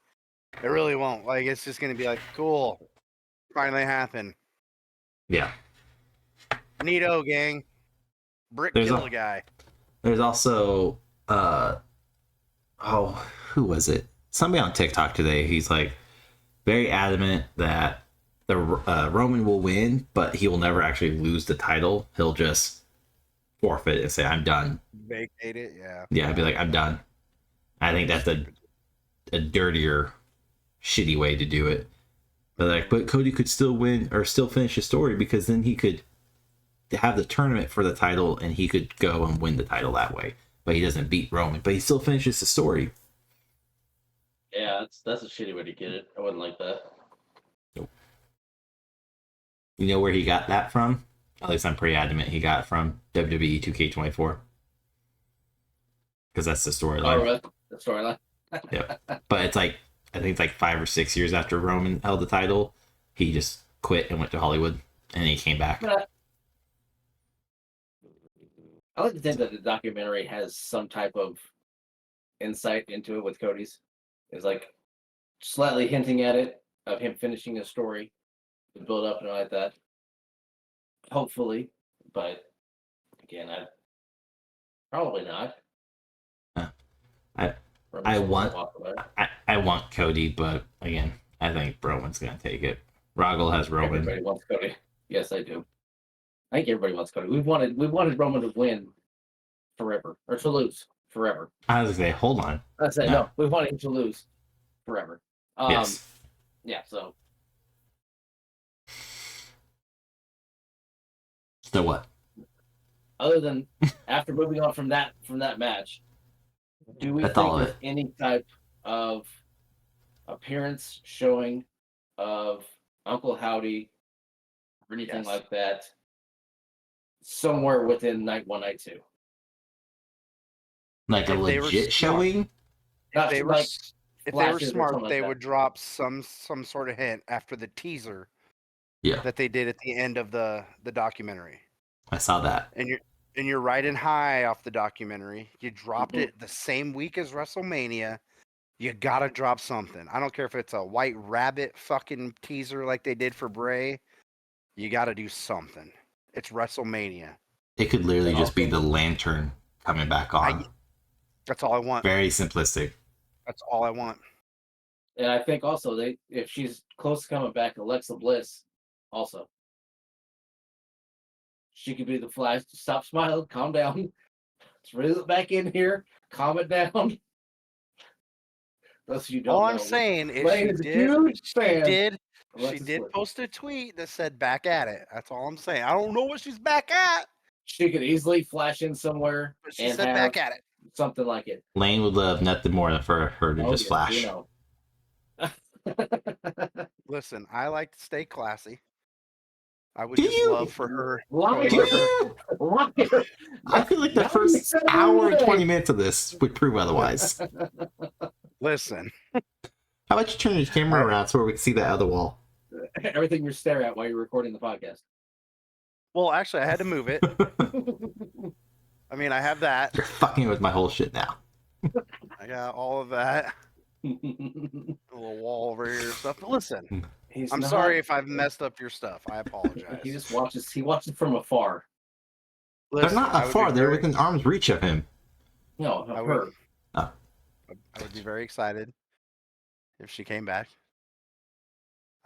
It really won't. Like it's just gonna be like, cool, finally happened. Yeah. Neato, gang. Brick kill the guy. There's also who was it? Somebody on TikTok today. He's like very adamant that the Roman will win, but he will never actually lose the title. He'll just forfeit and say, I'm done. Vacate it, yeah. Yeah, I'd be like, I'm done. I think that's a dirtier, shitty way to do it. But Cody could still win or still finish his story, because then he could have the tournament for the title and he could go and win the title that way. But he doesn't beat Roman, but he still finishes the story. Yeah, that's a shitty way to get it. I wouldn't like that. Nope. You know where he got that from? At least I'm pretty adamant he got it from WWE 2K24. Because that's the storyline. Oh, really? The storyline? Yep. But it's like, I think it's like 5 or 6 years after Roman held the title, he just quit and went to Hollywood, and he came back. I like to think that the documentary has some type of insight into it with Cody's. It's like slightly hinting at it, of him finishing his story, the build up and all like that. Hopefully, but again, probably not. I want Cody, but again, I think Roman's gonna take it. Rogel has Roman. Everybody wants Cody. Yes, I do. I think everybody wants Cody. We wanted Roman to win forever, or to lose forever. I was gonna say, hold on. I said no. We wanted him to lose forever. Yes. Yeah. So what? Other than after moving on from that match, do we think there's any type of appearance showing of Uncle Howdy or anything like that somewhere within night 1, night 2? Like a legit showing? If they were smart, they would drop some sort of hint after the teaser that they did at the end of the documentary. I saw that. And you're riding high off the documentary. You dropped it the same week as WrestleMania. You gotta drop something. I don't care if it's a White Rabbit fucking teaser like they did for Bray. You gotta do something. It's WrestleMania. It could literally just be the lantern coming back on. That's all I want. Very simplistic. That's all I want. And I think also if she's close to coming back, Alexa Bliss also. She could be the Flash. Stop smiling. Calm down. Let's reel it back in here. Calm it down. Those you don't all know. I'm saying is she did post a tweet that said back at it. That's all I'm saying. I don't know what she's back at. She could easily flash in somewhere but she said back at it. Something like it. Lane would love nothing more than for her to just flash. You know. Listen, I like to stay classy. I would love for her. I feel like the first hour and 20 minutes of this would prove otherwise. Listen. How about you turn your camera around so we can see that other wall? Everything you stare at while you're recording the podcast. Well, actually, I had to move it. I mean, I have that. You're fucking with my whole shit now. I got all of that. A little wall over here and stuff. But listen, I'm sorry if I've messed up your stuff. I apologize. He just watches. He watches from afar. Listen, they're not afar. They're within arm's reach of him. No, I would be very excited if she came back.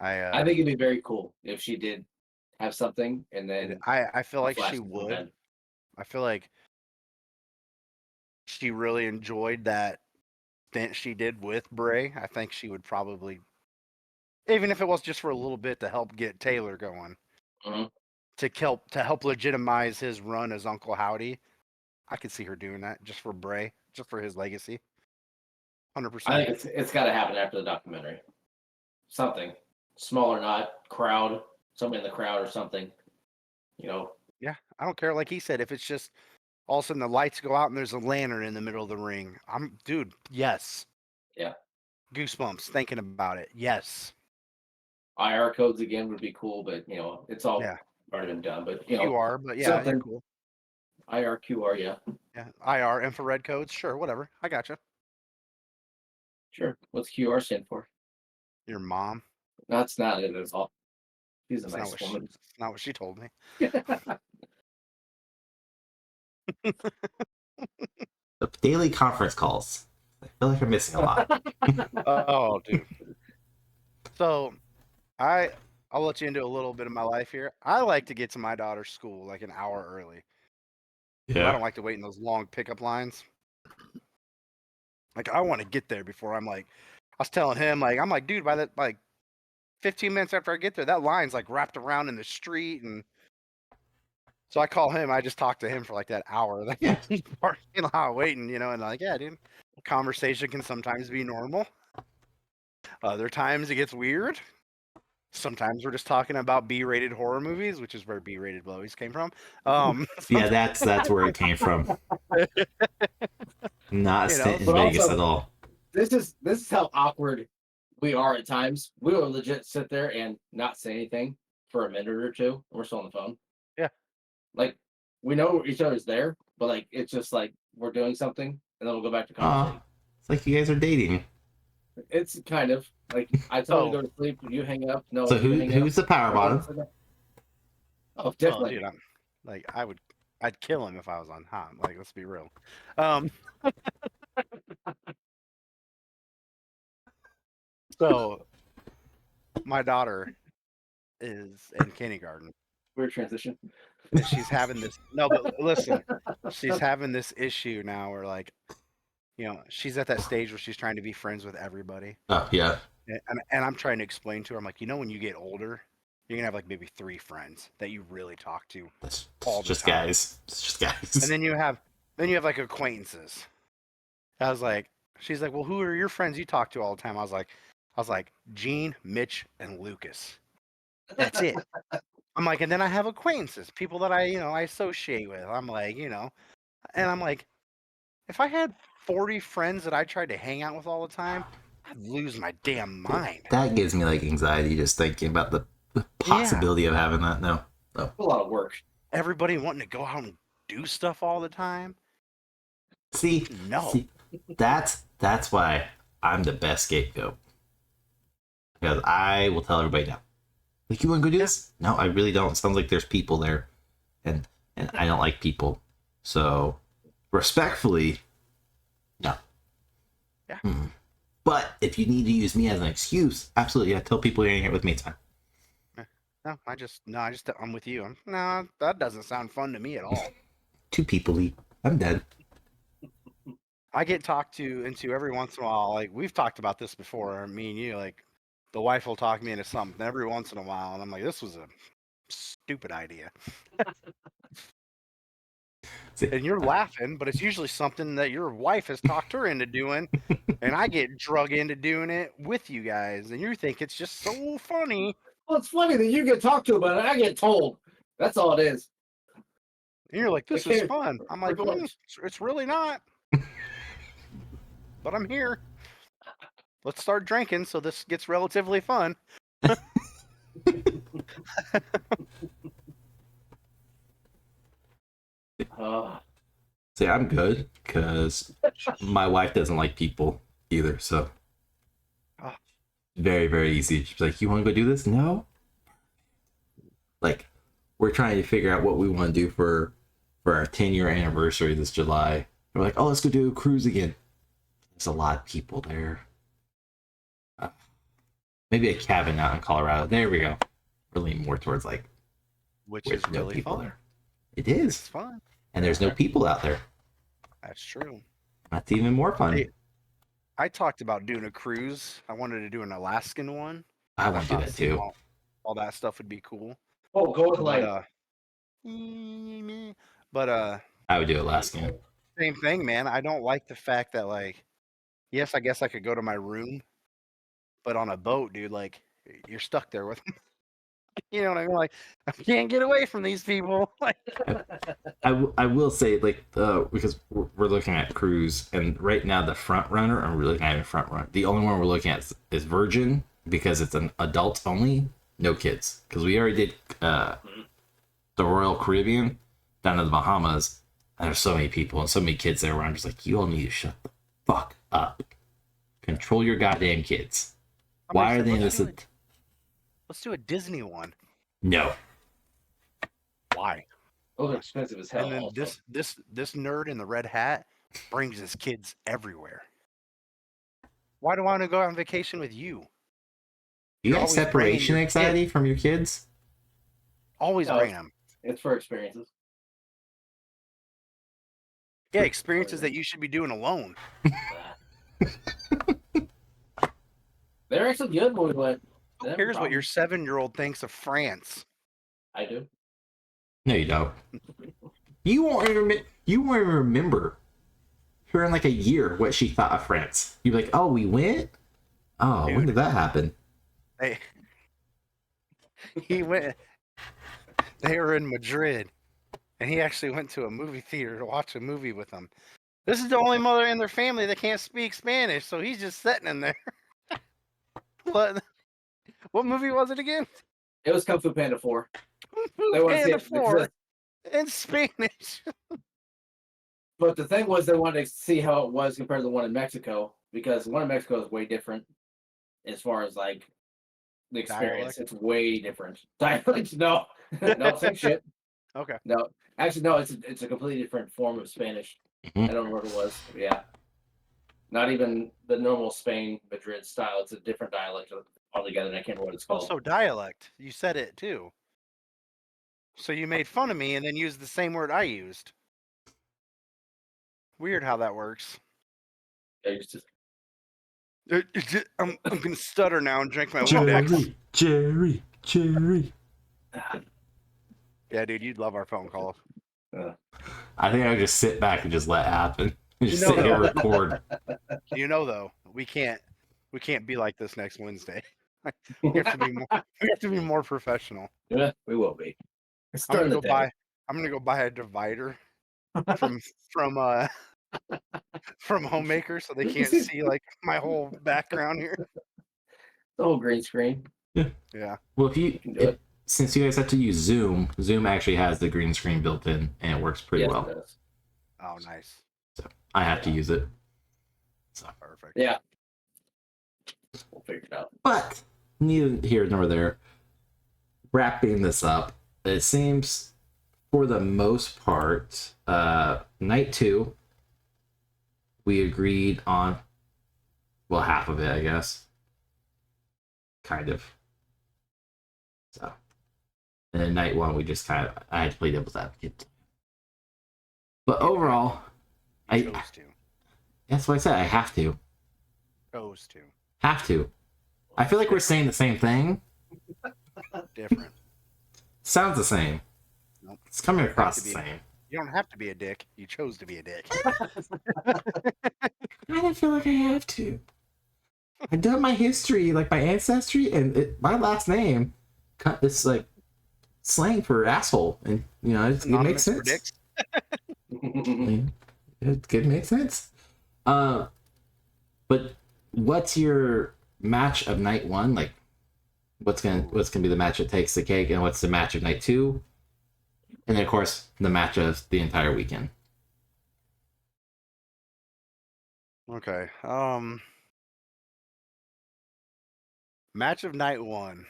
I think it'd be very cool if she did have something, and then I feel like flash she from would. bed. I feel like she really enjoyed that stint she did with Bray. I think she would probably, even if it was just for a little bit, to help get Taylor going, Mhm. to help legitimize his run as Uncle Howdy. I could see her doing that just for Bray, just for his legacy. 100%. I think it's got to happen after the documentary. Something small or not, crowd, somebody in the crowd or something. You know. Yeah, I don't care. Like he said, if it's just all of a sudden the lights go out and there's a lantern in the middle of the ring, dude, yes. Yeah. Goosebumps thinking about it. Yes. IR codes again would be cool, but it's all Yeah. already been done. But QR, but yeah, something cool. IR QR, yeah. Yeah, IR infrared codes, sure, whatever. I gotcha. Sure. What's QR stand for? Your mom. That's not it at all. She's a That's nice woman. That's not what she told me. The daily conference calls. I feel like I'm missing a lot. Oh, dude. So, I'll let you into a little bit of my life here. I like to get to my daughter's school like an hour early. I don't like to wait in those long pickup lines. Like, I want to get there before I was telling him, I'm like, dude, by 15 minutes after I get there, that line's like wrapped around in the street. And so I call him, I just talk to him for like that hour. Like, parking lot waiting, and like, yeah, dude, conversation can sometimes be normal. Other times it gets weird. Sometimes we're just talking about B-rated horror movies, which is where B-rated blowies came from. Yeah, that's where it came from. Not a stint in but Vegas also, at all. This is how awkward we are at times. We will legit sit there and not say anything for a minute or two, and we're still on the phone. Yeah. Like, we know each other's there, but like it's just like we're doing something, and then we'll go back to conversation. It's like you guys are dating. It's kind of like I tell you to go to sleep, you hang up. No, So you hang who's up. the power bottom? Oh, definitely. Oh, dude, I'd kill him if I was on hot. Like, let's be real. So my daughter is in kindergarten. Weird transition. And she's having this but listen, she's having this issue now where she's at that stage where she's trying to be friends with everybody. Oh yeah. And I'm trying to explain to her, I'm like, when you get older, you're gonna have like maybe 3 friends that you really talk to all the time. Guys. It's just guys. And then you have like acquaintances. She's like, well, who are your friends you talk to all the time? I was like, Gene, Mitch, and Lucas. That's it. I'm like, and then I have acquaintances, people that I associate with. I'm like, and I'm like, if I had 40 friends that I tried to hang out with all the time, I'd lose my damn mind. That gives me like anxiety just thinking about the possibility of having that. No. A lot of work. Everybody wanting to go out and do stuff all the time. See, that's why I'm the best scapegoat. Because I will tell everybody now. Like, you want to go do this? No, I really don't. It sounds like there's people there, and I don't like people. So, respectfully, no. Yeah. But if you need to use me as an excuse, absolutely, yeah. Tell people you're hanging out with me. It's fine. No, I'm with you. No, that doesn't sound fun to me at all. Too people-y. I'm dead. I get talked into every once in a while. Like, we've talked about this before. Me and you, like, the wife will talk me into something every once in a while, and I'm like, this was a stupid idea. And you're laughing, but it's usually something that your wife has talked her into doing, and I get drug into doing it with you guys, and you think it's just so funny. Well, it's funny that you get talked to about it. I get told. That's all it is. And you're like, this is fun. I'm like, it's really not. But I'm here. Let's start drinking so this gets relatively fun. See, I'm good because my wife doesn't like people either. So very, very easy. She's like, you want to go do this? No. Like, we're trying to figure out what we want to do for our 10-year anniversary this July. We're like, oh, let's go do a cruise again. There's a lot of people there. maybe a cabin out in Colorado. There we go. We're leaning more towards like which where is no really people fun. are. It is. It's fun. And there's no people out there. That's true. That's even more fun. Hey, I talked about doing a cruise. I wanted to do an Alaskan one. I want to do that seeing too. all that stuff would be cool. Oh, go with like. But I would do Alaskan. same thing, man. I don't like the fact that like, yes, I guess I could go to my room, but on a boat, dude, like you're stuck there with them. You know what I mean? Like I can't get away from these people. Like, I will say like because we're looking at cruise, and right now the front runner, and we're looking at a front runner. The only one we're looking at is Virgin because it's an adults only, no kids. Because we already did the Royal Caribbean down to the Bahamas, and there's so many people and so many kids there where I'm just like, you all need to shut the fuck up. Control your goddamn kids. Why are they in this? Let's do a Disney one. No. Why? Oh, they're expensive as hell. And then also. this nerd in the red hat brings his kids everywhere. Why do I want to go on vacation with you? You You're got always bringing separation your anxiety from your kids? Always No, bring them. It's for experiences. Yeah, experiences that you should be doing alone. They're actually good when we went. Here's what your 7-year-old thinks of France. I do. No, you don't. You won't even remember her in like a year what she thought of France. You'd be like, oh, we went? Oh, Dude. when did that happen? He went. They were in Madrid, and he actually went to a movie theater to watch a movie with them. This is the only mother in their family that can't speak Spanish, so he's just sitting in there. What movie was it again? It was Kung Fu Panda 4. Panda 4 in Spanish. But the thing was, they wanted to see how it was compared to the one in Mexico, because the one in Mexico is way different as far as like the experience. Dialect? It's way different. Dialect? No, no, same shit. Okay. No, actually, no. It's a completely different form of Spanish. Mhm. I don't remember what it was. But yeah, not even the normal Spain Madrid style. It's a different dialect altogether, and I can't remember what it's called. Also, dialect. You said it too. So you made fun of me and then used the same word I used. Weird how that works. I used to. I'm gonna stutter now and drink my Windex. Jerry. Yeah, dude, you'd love our phone calls. I think I would just sit back and just let it happen. Just You know sit here and that. record. You know, though, we can't be like this next Wednesday. We have to be more professional. Yeah, we will be. I'm gonna go buy a divider from Homemaker so they can't see like my whole background here. The whole green screen. Yeah. Well, can do it. since you guys have to use Zoom actually has the green screen built in, and it works pretty Yes, well. it does. Oh, nice. So I have to use it. So Perfect. Yeah. We'll figure it out. But neither here nor there. Wrapping this up, it seems for the most part, night 2, we agreed on, well, half of it, I guess. Kind of. So, and then night 1, we just I had to play devil's advocate. But overall, You chose to. that's what I said, I have to. Chose to. Have to. I feel like we're saying the same thing. Different. Sounds the same. Nope. It's coming across to the be same. You don't have to be a dick. You chose to be a dick. I don't feel like I have to. I've done my history, like my ancestry, and my last name. It's like slang for asshole, and you know it makes Anonymous for sense. dicks. It could make sense. But what's your match of night 1? Like, what's gonna be the match that takes the cake, and what's the match of night 2? And then, of course, the match of the entire weekend. Okay. Match of night 1.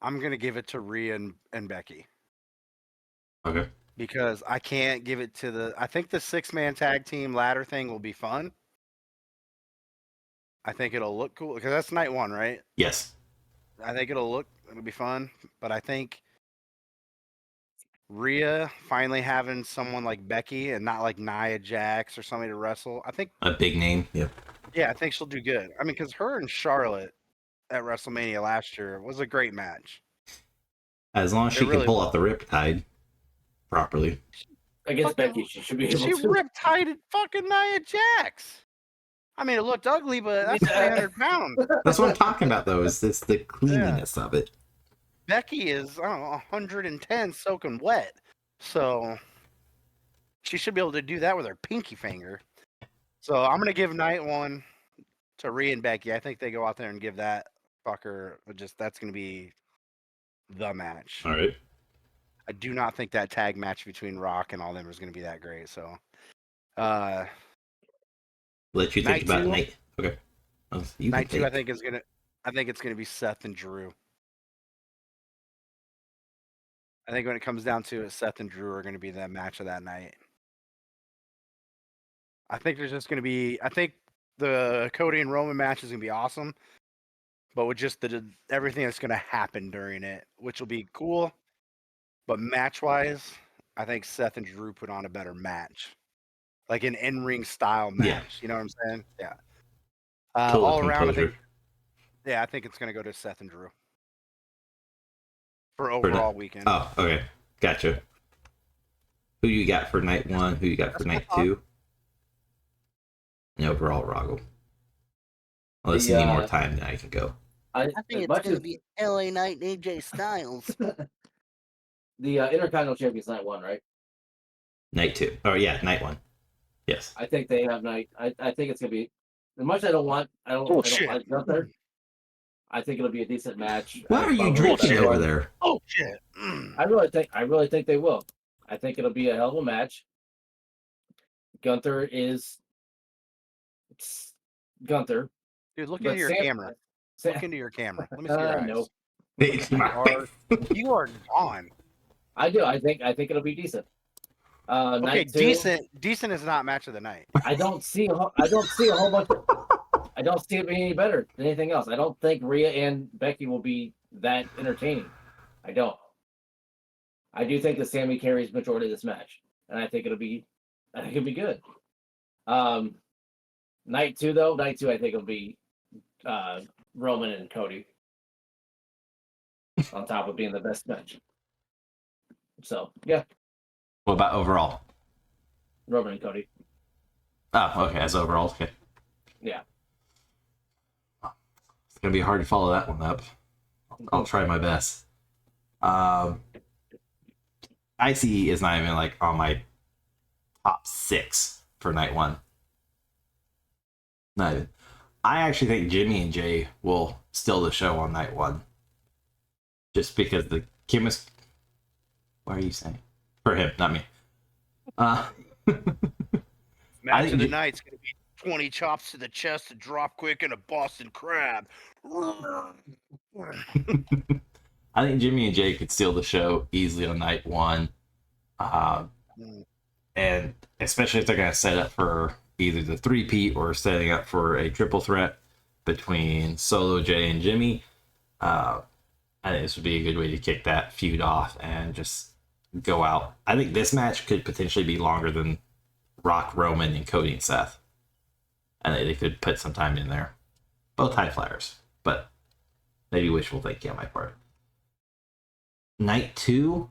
I'm gonna give it to Rhea and Becky. Okay. Because I can't give it to I think the 6-man tag team ladder thing will be fun. I think it'll look cool because that's night one, right? Yes. I think it'll be fun, but I think Rhea finally having someone like Becky and not like Nia Jax or somebody to wrestle. I think A big name. Yep. Yeah, I think she'll do good. I mean, because her and Charlotte at WrestleMania last year was a great match. As long as It she can really pull was. off the Riptide properly. Against Fucking- Becky, she should be able She to. riptided fucking Nia Jax. I mean, it looked ugly, but that's 300 pounds. That's what I'm talking about, though. Is it's the cleanliness of it. Becky is, I don't know, 110 soaking wet. So she should be able to do that with her pinky finger. So I'm going to give night one to Rhea and Becky. I think they go out there and give that fucker that's going to be the match. All right. I do not think that tag match between Rock and all them is going to be that great. So, Let you think Night about two? night. Okay. You night can two, think. I think it's gonna be Seth and Drew. I think when it comes down to it, Seth and Drew are gonna be the match of that night. I think the Cody and Roman match is gonna be awesome, but with just everything that's gonna happen during it, which will be cool. But match wise, I think Seth and Drew put on a better match, like an in-ring style match. Yeah. You know what I'm saying? Yeah. Total All around, composure. I think it's gonna go to Seth and Drew for overall weekend. Oh, okay. Gotcha. Who you got for night one? Who you got for night two? And overall, Roggle. Unless you need more time, then I can go. I think it's going to be LA Knight and AJ Styles. The Intercontinental Champions night one, right? Night two. Oh, yeah, night one. Yes. I think they have night. I think it's gonna be. As much as I don't like Gunther. I think it'll be a decent match. What are you drinking over there? Oh shit! I really think they will. I think it'll be a hell of a match. Gunther is Gunther. Dude, look But into your Sam- camera. Look into your camera. Let me see your eyes. No. You are gone. I do. I think it'll be decent. Okay, night two, decent is not match of the night. I don't see a whole bunch. I don't see it being any better than anything else. I don't think Rhea and Becky will be that entertaining. I don't. I do think that Sammy carries the majority of this match, and I think it'll be good. Night two, I think it'll be Roman and Cody on top of being the best match. So yeah, What about overall? Roman and Cody. Oh, okay. As overall, okay. Yeah. It's gonna be hard to follow that one up. I'll try my best. ICE is not even like on my top 6 for night one. Not even. I actually think Jimmy and Jay will steal the show on night one. Just because the chemist. What are you saying? For him, not me. Match of the night's gonna be 20 chops to the chest, a drop quick, and a Boston Crab. I think Jimmy and Jay could steal the show easily on night one. And especially if they're going to set up for either the 3-peat or setting up for a triple threat between Solo, Jay, and Jimmy. I think this would be a good way to kick that feud off and just go out. I think this match could potentially be longer than Rock, Roman, and Cody and Seth. And they could put some time in there. Both high flyers, but maybe wishful thinking on my part. Night 2,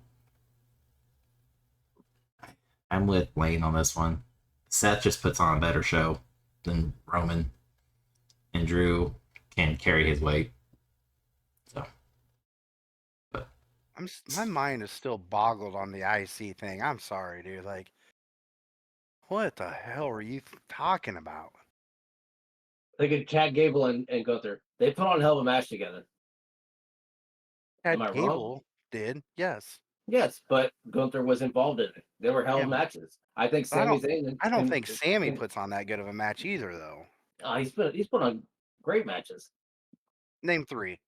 I'm with Lane on this one. Seth just puts on a better show than Roman, and Drew can carry his weight. So, but My mind is still boggled on the IC thing. I'm sorry, dude. Like, what the hell were you talking about? Look at Chad Gable and Gunther. They put on a hell of a match together. Chad Am I wrong? Gable did, yes. Yes, but Gunther was involved in it. They were hell of matches. I think But I Sami don't- Zayn. I don't think Sammy puts on that good of a match either, though. He's put on great matches. Name 3.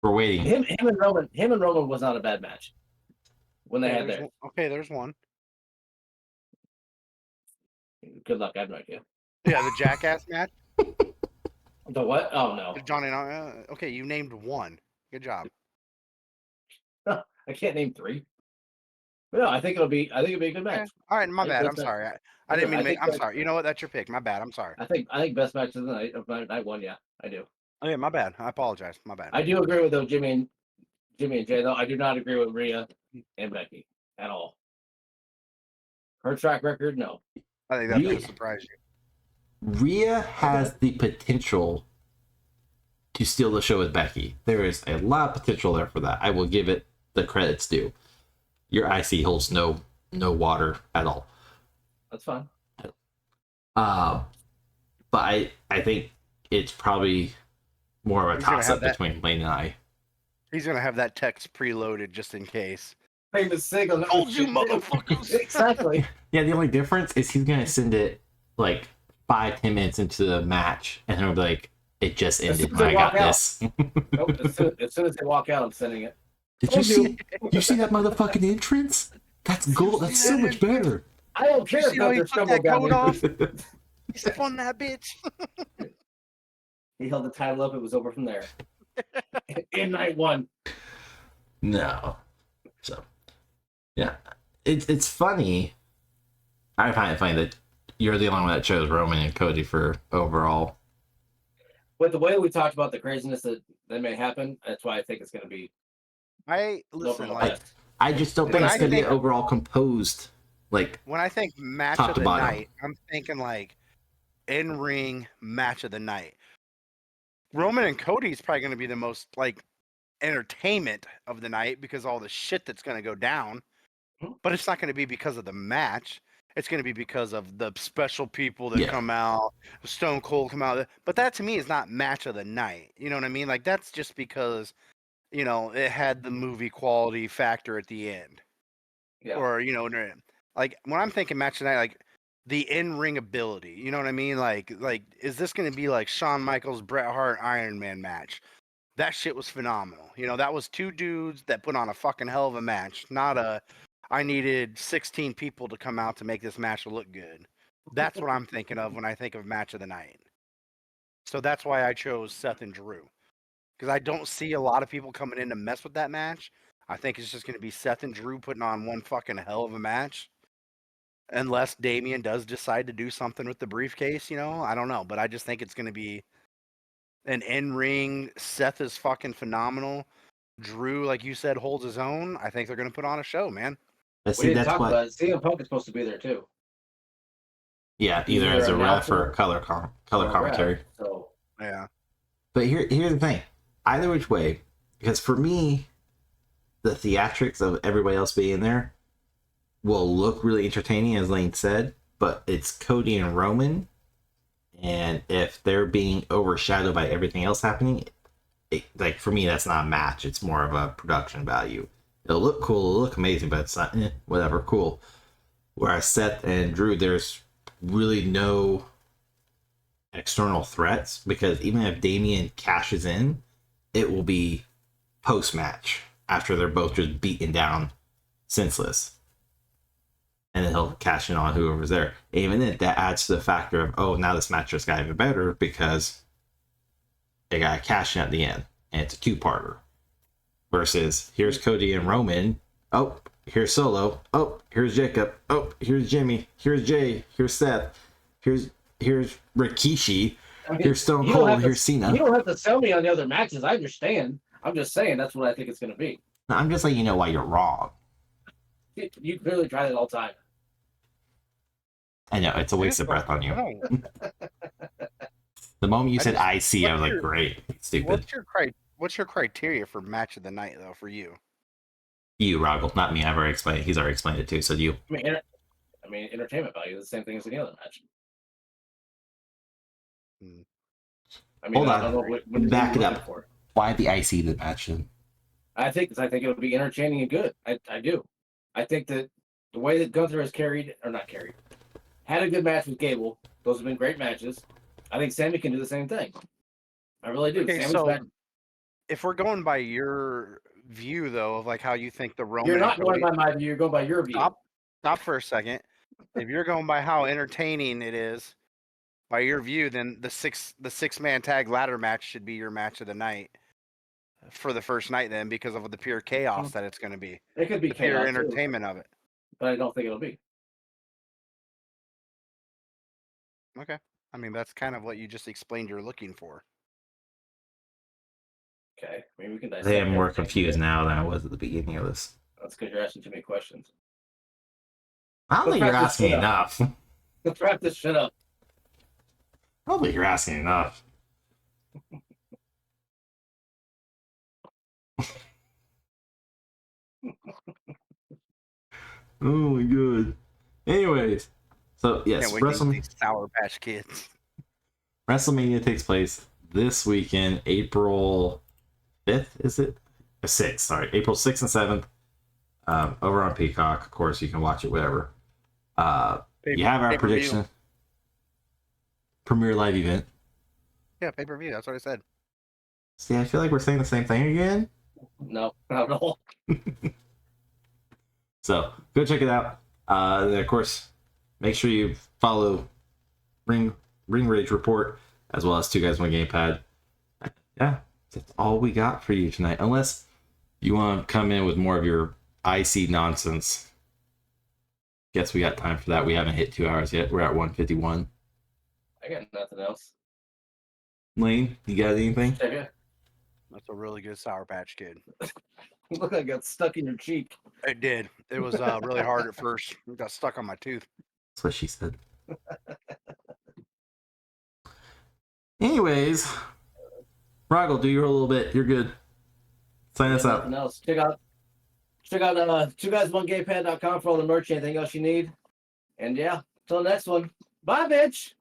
we're waiting. Him and Roman was not a bad match when they had there's there. Okay, there's one. Good luck. I have no idea. Yeah, the Jackass match. The what? Oh no, Johnny. Okay, you named one. Good job. I can't name 3. But no, I think it'll be a good Okay. match. All right, my I think bad. that's I'm it. sorry. I didn't mean I to make. think I'm that- sorry. You know what? That's your pick. My bad. I'm sorry. I think best match of the night 1. Yeah, I do. Oh yeah, my bad. I apologize. My bad. I do agree with though Jimmy and Jay though. I do not agree with Rhea and Becky at all. Her track record, no. I think that's going to surprise you. Rhea has the potential to steal the show with Becky. There is a lot of potential there for that. I will give it the credits due. Your IC holds no water at all. That's fine. But I think it's probably more of a toss up between Lane and I. He's going to have that text preloaded just in case. Famous signal. Told you, motherfuckers. Exactly. Yeah, the only difference is he's gonna send it like 5-10 minutes into the match, and he'll be like, "It just ended. I got this." Nope, as soon as they walk out, I'm sending it. Did you see that motherfucking entrance? That's gold. That's so much better. I don't care You know, if he they're took that stumbled coat down. off. He spun that bitch. He held the title up. It was over from there. In night 1. No. So, yeah, it's funny. I find it funny that you're the only one that chose Roman and Cody for overall. With the way we talked about the craziness that may happen, that's why I think it's going to be. Listen, I just don't think it's going to be overall composed. Like, when I think match of the night, I'm thinking like in-ring match of the night. Roman and Cody is probably going to be the most like entertainment of the night because all the shit that's going to go down. But it's not going to be because of the match. It's going to be because of the special people that come out, Stone Cold come out. But that to me is not match of the night. You know what I mean? Like that's just because, it had the movie quality factor at the end. Yeah. Or, like when I'm thinking match of the night, like the in-ring ability, you know what I mean? Like is this going to be like Shawn Michaels, Bret Hart, Iron Man match? That shit was phenomenal. That was 2 dudes that put on a fucking hell of a match, not I needed 16 people to come out to make this match look good. That's what I'm thinking of when I think of match of the night. So that's why I chose Seth and Drew. Because I don't see a lot of people coming in to mess with that match. I think it's just going to be Seth and Drew putting on one fucking hell of a match. Unless Damian does decide to do something with the briefcase, I don't know. But I just think it's going to be an in-ring. Seth is fucking phenomenal. Drew, like you said, holds his own. I think they're going to put on a show, man. We didn't talk about it. CM Punk is supposed to be there too. Yeah, either as a ref or color commentary. So yeah. But here's the thing. Either which way, because for me, the theatrics of everybody else being there will look really entertaining, as Lane said, but it's Cody and Roman, and if they're being overshadowed by everything else happening, like for me, that's not a match. It's more of a production value. It'll look cool, it'll look amazing, but it's not whatever, cool. Whereas Seth and Drew, there's really no external threats, because even if Damian cashes in, it will be post-match after they're both just beaten down senseless. And then he'll cash in on whoever's there. And even then, that adds to the factor of, oh, now this match just got even better because they got a cash in at the end. And it's a 2-parter. Versus, here's Cody and Roman. Oh, here's Solo. Oh, here's Jacob. Oh, here's Jimmy. Here's Jay. Here's Seth. Here's Rikishi. Here's Stone Cold. Here's Cena. You don't have to sell me on the other matches. I understand. I'm just saying that's what I think it's going to be. No, I'm just letting you know why you're wrong. You clearly try that all the time. I know, it's a waste of breath on you. The moment you said IC, I was like, great. Stupid. What's your criteria for match of the night, though, for you? You, Roggle, not me. I've already explained it. He's already explained it too, so you. I mean, entertainment value is the same thing as any other match. I mean, Hold on. I don't know what back it up. For. Why the IC the match then? I think it'll be entertaining and good. I do. I think that the way that Gunther has had a good match with Gable. Those have been great matches. I think Sammy can do the same thing. I really do. Okay, so if we're going by your view, though, of like how you think the Roman... You're not going by my view. You're going by your view. Stop for a second. if you're going by how entertaining it is, by your view, then the six-man tag ladder match should be your match of the night for the first night. Then, because of the pure chaos that it's going to be, It could be the pure chaos, entertainment of it. but I don't think it'll be. Okay, I mean that's kind of what you just explained you're looking for. Okay, I mean we can I dissect. think I'm more everything. confused now than I was at the beginning of this. That's because you're asking too many questions. I don't Let's think you're wrap this asking shit up. enough. Let's wrap this shit up. I don't think you're asking enough. Oh my god. Anyways, so yes, Can't wait to eat these Sour Patch Kids. WrestleMania takes place this weekend, April 5th, is it? 6th, sorry. April 6th and 7th. Over on Peacock. Of course, you can watch it, whatever. You have our Pay-per-view. prediction. Premier live event. Yeah, pay-per-view. That's what I said. See, I feel like we're saying the same thing again. No, not at all. So go check it out. And of course, make sure you follow Ring Rage Report as well as Two Guys One Gamepad. Yeah, that's all we got for you tonight. Unless you want to come in with more of your icy nonsense. Guess we got time for that. We haven't hit 2 hours yet. We're at 1:51. I got nothing else. Lane, you got anything? Check it. That's a really good Sour Patch Kid. You look like it got stuck in your cheek. It did. It was really hard at first. It got stuck on my tooth. That's what she said. Anyways, Roggle, do your little bit. You're good. Sign us out. Nothing else. Check out 2guys1gamepad.com for all the merch, anything else you need. And yeah, till the next one. Bye, bitch.